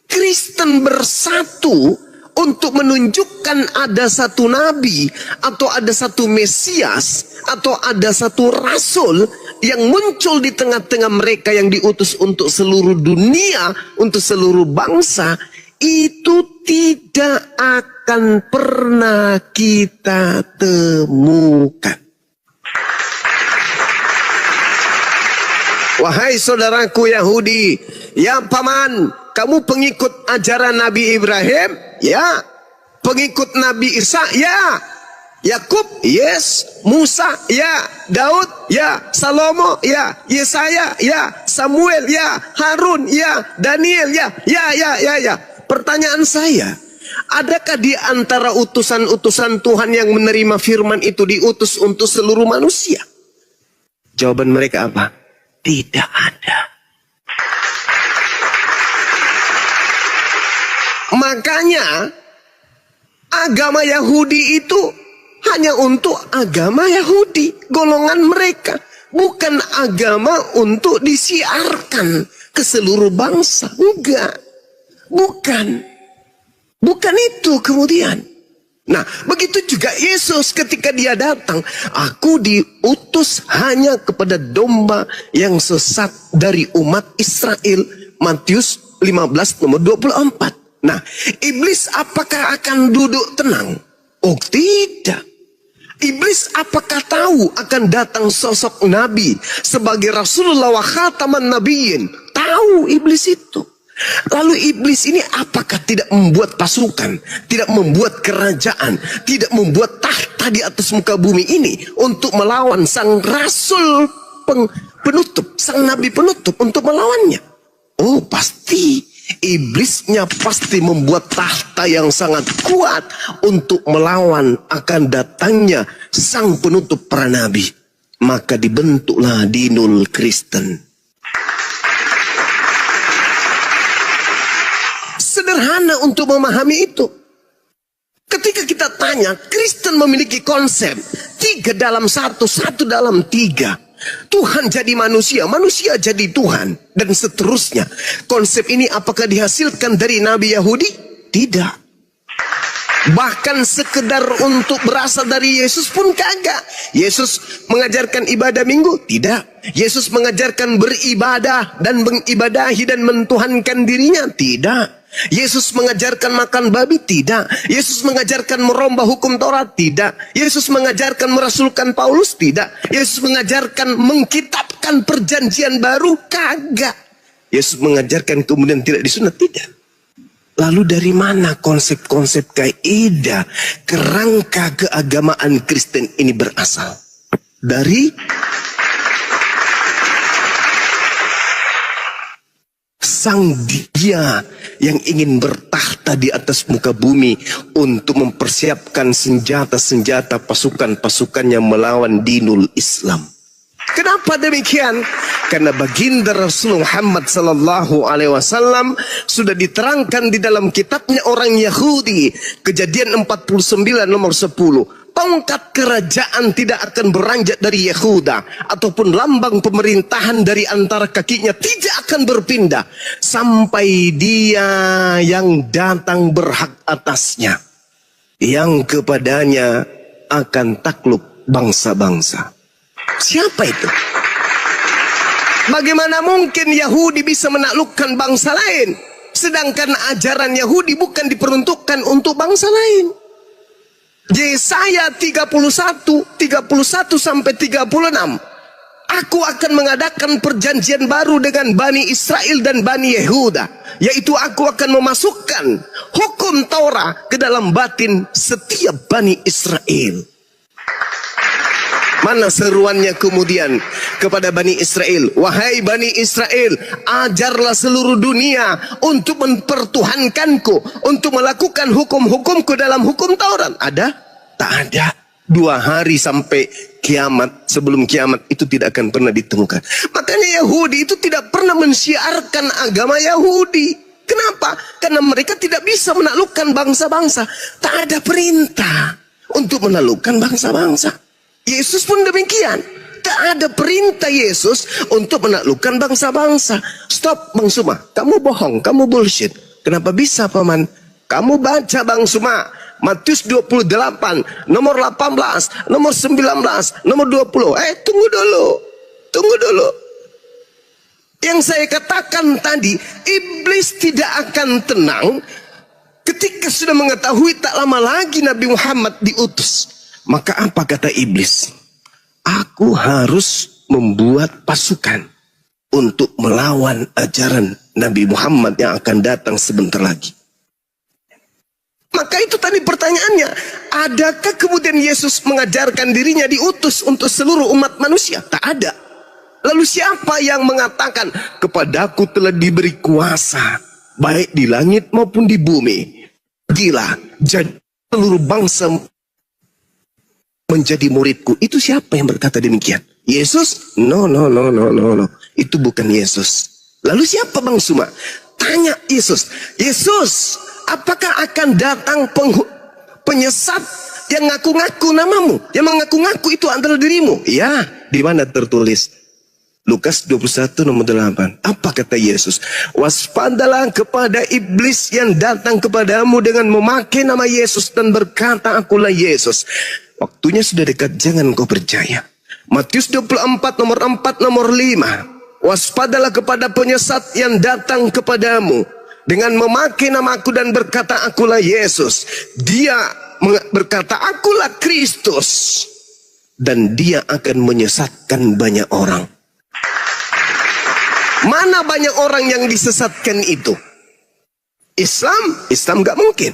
Kristen bersatu untuk menunjukkan ada satu nabi, atau ada satu Mesias, atau ada satu rasul yang muncul di tengah-tengah mereka yang diutus untuk seluruh dunia, untuk seluruh bangsa, itu tidak akan pernah kita temukan. Wahai saudaraku Yahudi, ya paman, kamu pengikut ajaran Nabi Ibrahim? Ya. Pengikut Nabi Isa? Ya. Yakub, yes. Musa, ya. Daud, ya. Salomo, ya. Yesaya, ya. Samuel, ya. Harun, ya. Daniel, ya. Ya. Pertanyaan saya, adakah di antara utusan-utusan Tuhan yang menerima firman itu diutus untuk seluruh manusia? Jawaban mereka apa? Tidak ada. Makanya agama Yahudi itu hanya untuk agama Yahudi, golongan mereka. Bukan agama untuk disiarkan ke seluruh bangsa. Enggak. Bukan itu kemudian. Nah, begitu juga Yesus ketika dia datang. Aku diutus hanya kepada domba yang sesat dari umat Israel. Matius 15 nomor 24. Nah, iblis apakah akan duduk tenang? Oh, tidak. Iblis apakah tahu akan datang sosok Nabi sebagai Rasulullah wa khataman nabiyyin? Tahu iblis itu. Lalu iblis ini apakah tidak membuat pasukan, tidak membuat kerajaan, tidak membuat tahta di atas muka bumi ini untuk melawan sang Rasul penutup, sang Nabi penutup untuk melawannya? Oh, pasti. Iblisnya pasti membuat tahta yang sangat kuat untuk melawan akan datangnya sang penutup para nabi. Maka dibentuklah dinul Kristen. Sederhana untuk memahami itu. Ketika kita tanya, Kristen memiliki konsep 3 dalam 1, 1 dalam 3. Tuhan jadi manusia, manusia jadi Tuhan, dan seterusnya. Konsep ini apakah dihasilkan dari Nabi Yahudi? Tidak. Bahkan sekedar untuk berasal dari Yesus pun kagak. Yesus mengajarkan ibadah minggu? Tidak. Yesus mengajarkan beribadah dan mengibadahi dan mentuhankan dirinya? Tidak. Yesus mengajarkan makan babi? Tidak. Yesus mengajarkan merombah hukum Taurat? Tidak. Yesus mengajarkan merasulkan Paulus? Tidak. Yesus mengajarkan mengkitabkan perjanjian baru? Kagak. Yesus mengajarkan kemudian tidak disunat? Tidak. Lalu dari mana konsep-konsep kaidah kerangka keagamaan Kristen ini berasal? Dari sang dia yang ingin bertahta di atas muka bumi untuk mempersiapkan senjata-senjata pasukan-pasukannya melawan dinul Islam. Kenapa demikian? Karena baginda Rasul Muhammad sallallahu alaihi wasallam sudah diterangkan di dalam kitabnya orang Yahudi, Kejadian 49 nomor 10. Tongkat kerajaan tidak akan beranjak dari Yehuda, ataupun lambang pemerintahan dari antara kakinya tidak akan berpindah sampai dia yang datang berhak atasnya, yang kepadanya akan takluk bangsa-bangsa. Siapa itu? Bagaimana mungkin Yahudi bisa menaklukkan bangsa lain, sedangkan ajaran Yahudi bukan diperuntukkan untuk bangsa lain? Yesaya 31 sampai 36. Aku akan mengadakan perjanjian baru dengan Bani Israel dan Bani Yehuda, yaitu aku akan memasukkan hukum Taurat ke dalam batin setiap Bani Israel. Mana seruannya kemudian kepada Bani Israel? Wahai Bani Israel, ajarlah seluruh dunia untuk mempertuhankanku, untuk melakukan hukum-hukumku dalam hukum Taurat. Ada? Tak ada. 2 hari sampai kiamat, sebelum kiamat itu tidak akan pernah ditemukan. Makanya Yahudi itu tidak pernah mensiarkan agama Yahudi. Kenapa? Karena mereka tidak bisa menaklukkan bangsa-bangsa. Tak ada perintah untuk menaklukkan bangsa-bangsa. Yesus pun demikian. Tak ada perintah Yesus untuk menaklukkan bangsa-bangsa. Stop Bang Suma, kamu bohong, kamu bullshit. Kenapa bisa Paman? Kamu baca Bang Suma, Matius 28, nomor 18, nomor 19, nomor 20. Tunggu dulu. Yang saya katakan tadi, iblis tidak akan tenang ketika sudah mengetahui tak lama lagi Nabi Muhammad diutus. Maka apa kata iblis? Aku harus membuat pasukan untuk melawan ajaran Nabi Muhammad yang akan datang sebentar lagi. Maka itu tadi pertanyaannya, adakah kemudian Yesus mengajarkan dirinya diutus untuk seluruh umat manusia? Tak ada. Lalu siapa yang mengatakan, kepadaku telah diberi kuasa, baik di langit maupun di bumi. Gila, jadi seluruh bangsa menjadi muridku. Itu siapa yang berkata demikian? Yesus? No. Itu bukan Yesus. Lalu siapa Bang Suma? Tanya Yesus. Yesus, apakah akan datang penyesat yang ngaku-ngaku namamu? Yang mengaku-ngaku itu adalah dirimu? Ya, di mana tertulis? Lukas 21 nomor 8. Apa kata Yesus? Waspadalah kepada iblis yang datang kepadamu dengan memakai nama Yesus dan berkata, akulah Yesus. Waktunya sudah dekat, jangan kau percaya. Matius 24 nomor 4 nomor 5. Waspadalah kepada penyesat yang datang kepadamu dengan memakai namaku dan berkata, akulah Yesus. Dia berkata, akulah Kristus. Dan dia akan menyesatkan banyak orang. Mana banyak orang yang disesatkan itu? Islam gak mungkin.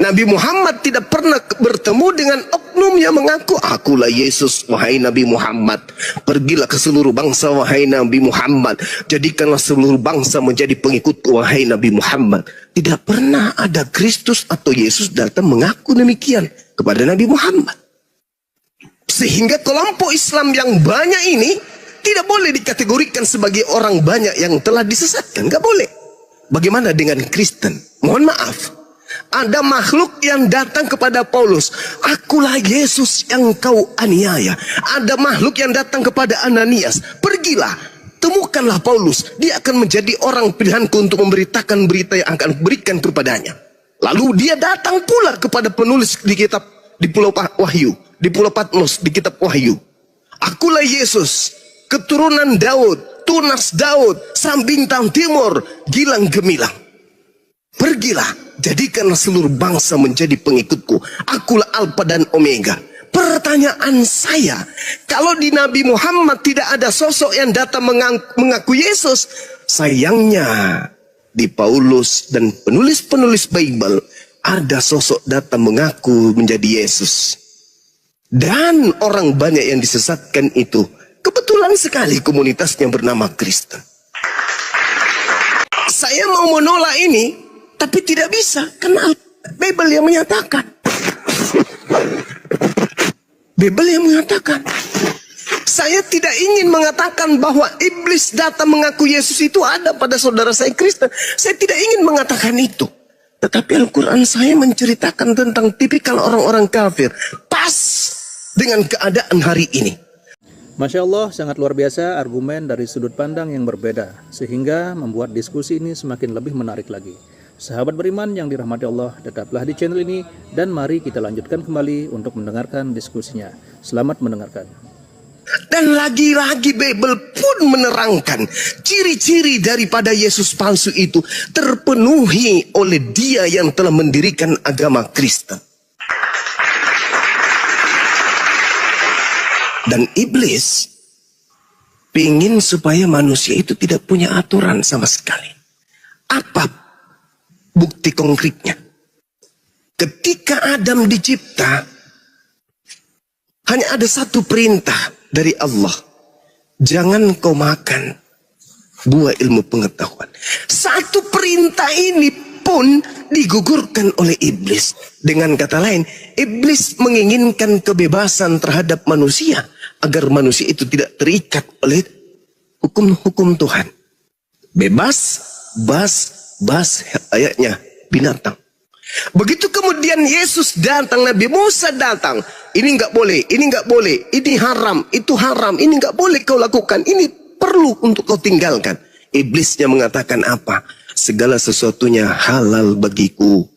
Nabi Muhammad tidak pernah bertemu dengan oknum yang mengaku, akulah Yesus, wahai Nabi Muhammad. Pergilah ke seluruh bangsa, wahai Nabi Muhammad. Jadikanlah seluruh bangsa menjadi pengikutku, wahai Nabi Muhammad. Tidak pernah ada Kristus atau Yesus datang mengaku demikian kepada Nabi Muhammad. Sehingga kelompok Islam yang banyak ini tidak boleh dikategorikan sebagai orang banyak yang telah disesatkan. Gak boleh. Bagaimana dengan Kristen? Mohon maaf. Ada makhluk yang datang kepada Paulus, akulah Yesus yang kau aniaya. Ada makhluk yang datang kepada Ananias, pergilah, temukanlah Paulus, dia akan menjadi orang pilihanku untuk memberitakan berita yang akan berikan kepadanya. Lalu dia datang pula kepada penulis di kitab di Pulau Wahyu, di Pulau Patmos, di kitab Wahyu. Akulah Yesus, keturunan Daud, tunas Daud, sang bintang timur, gilang gemilang. Pergilah, jadikanlah seluruh bangsa menjadi pengikutku. Akulah Alfa dan Omega. Pertanyaan saya, kalau di Nabi Muhammad tidak ada sosok yang datang mengaku Yesus, sayangnya di Paulus dan penulis-penulis Bible ada sosok datang mengaku menjadi Yesus. Dan orang banyak yang disesatkan itu kebetulan sekali komunitasnya bernama Kristen. Saya mau menolak ini, tapi tidak bisa, karena Bible yang menyatakan. Bible yang mengatakan. Saya tidak ingin mengatakan bahwa iblis datang mengaku Yesus itu ada pada saudara saya Kristen. Saya tidak ingin mengatakan itu. Tetapi Al-Quran saya menceritakan tentang tipikal orang-orang kafir. Pas dengan keadaan hari ini. Masya Allah, sangat luar biasa argumen dari sudut pandang yang berbeda, sehingga membuat diskusi ini semakin lebih menarik lagi. Sahabat beriman yang dirahmati Allah, tetaplah di channel ini dan mari kita lanjutkan kembali untuk mendengarkan diskusinya. Selamat mendengarkan. Dan lagi-lagi Bible pun menerangkan ciri-ciri daripada Yesus palsu itu terpenuhi oleh dia yang telah mendirikan agama Kristen. Dan iblis ingin supaya manusia itu tidak punya aturan sama sekali. Apa bukti konkretnya? Ketika Adam dicipta, hanya ada satu perintah dari Allah. Jangan kau makan buah ilmu pengetahuan. Satu perintah ini pun digugurkan oleh iblis. Dengan kata lain, iblis menginginkan kebebasan terhadap manusia agar manusia itu tidak terikat oleh hukum-hukum Tuhan. Bebas, bas ayatnya binatang. Begitu kemudian Yesus datang, Nabi Musa datang, ini nggak boleh, ini nggak boleh, ini haram, itu haram, ini nggak boleh kau lakukan, ini perlu untuk kau tinggalkan. Iblisnya mengatakan apa? Segala sesuatunya halal bagiku.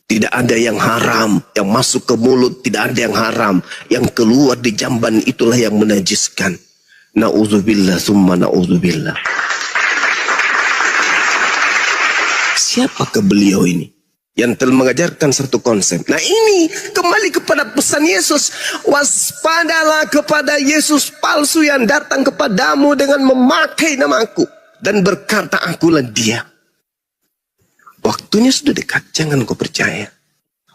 Tidak ada yang haram, yang masuk ke mulut tidak ada yang haram, yang keluar di jamban itulah yang menajiskan. Na'udzubillah summa na'udzubillah. Siapakah beliau ini yang telah mengajarkan satu konsep? Nah ini kembali kepada pesan Yesus. Waspadalah kepada Yesus palsu yang datang kepadamu dengan memakai namaku dan berkata akulah dia. Waktu Waktunya sudah dekat, jangan kau percaya.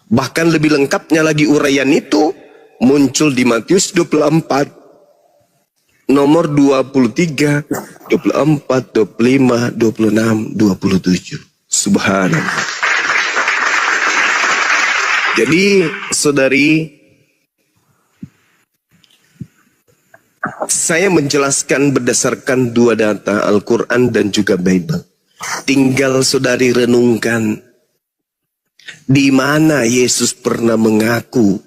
Bahkan lebih lengkapnya lagi uraian itu muncul di Matius 24, nomor 23, 24, 25, 26, 27. Subhanallah. Jadi, saudari, saya menjelaskan berdasarkan dua data, Al-Quran dan juga Bible. Tinggal saudari renungkan, di mana Yesus pernah mengaku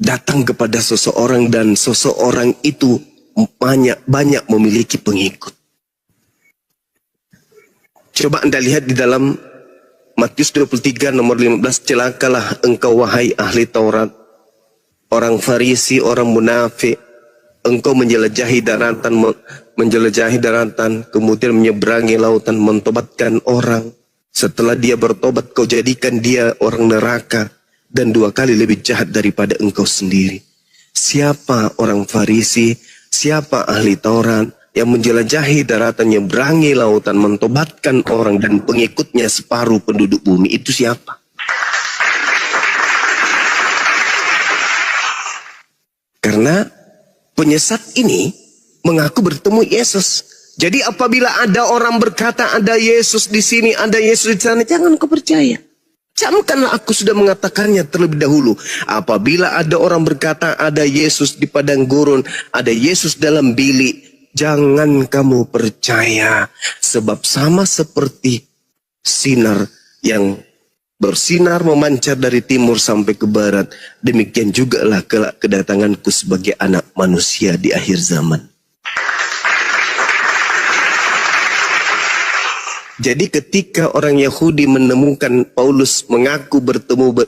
datang kepada seseorang dan seseorang itu banyak memiliki pengikut. Coba Anda lihat di dalam Matius 23 nomor 15, celakalah engkau wahai ahli Taurat, orang Farisi, orang munafik, engkau menjelajahi daratan, kemudian menyeberangi lautan, mentobatkan orang. Setelah dia bertobat, kau jadikan dia orang neraka dan 2 kali lebih jahat daripada engkau sendiri. Siapa orang Farisi, siapa ahli Taurat yang menjelajahi daratan, menyeberangi lautan, mentobatkan orang dan pengikutnya separuh penduduk bumi? Itu siapa? Karena penyesat ini mengaku bertemu Yesus. Jadi apabila ada orang berkata ada Yesus di sini, ada Yesus di sana, jangan kau percaya. Camkanlah aku sudah mengatakannya terlebih dahulu. Apabila ada orang berkata ada Yesus di padang gurun, ada Yesus dalam bilik, jangan kamu percaya. Sebab sama seperti sinar yang bersinar memancar dari timur sampai ke barat, demikian jugalah kelak kedatanganku sebagai anak manusia di akhir zaman. Jadi ketika orang Yahudi menemukan Paulus mengaku bertemu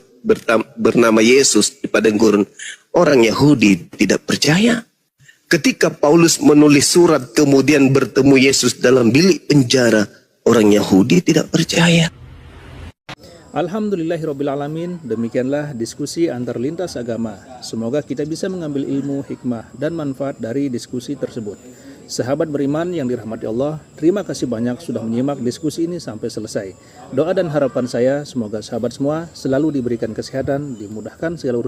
bernama Yesus di padang gurun, orang Yahudi tidak percaya. Ketika Paulus menulis surat kemudian bertemu Yesus dalam bilik penjara, orang Yahudi tidak percaya. Alhamdulillahirrabbilalamin, demikianlah diskusi antar lintas agama. Semoga kita bisa mengambil ilmu, hikmah, dan manfaat dari diskusi tersebut. Sahabat beriman yang dirahmati Allah, terima kasih banyak sudah menyimak diskusi ini sampai selesai. Doa dan harapan saya, semoga sahabat semua selalu diberikan kesehatan, dimudahkan segala urusan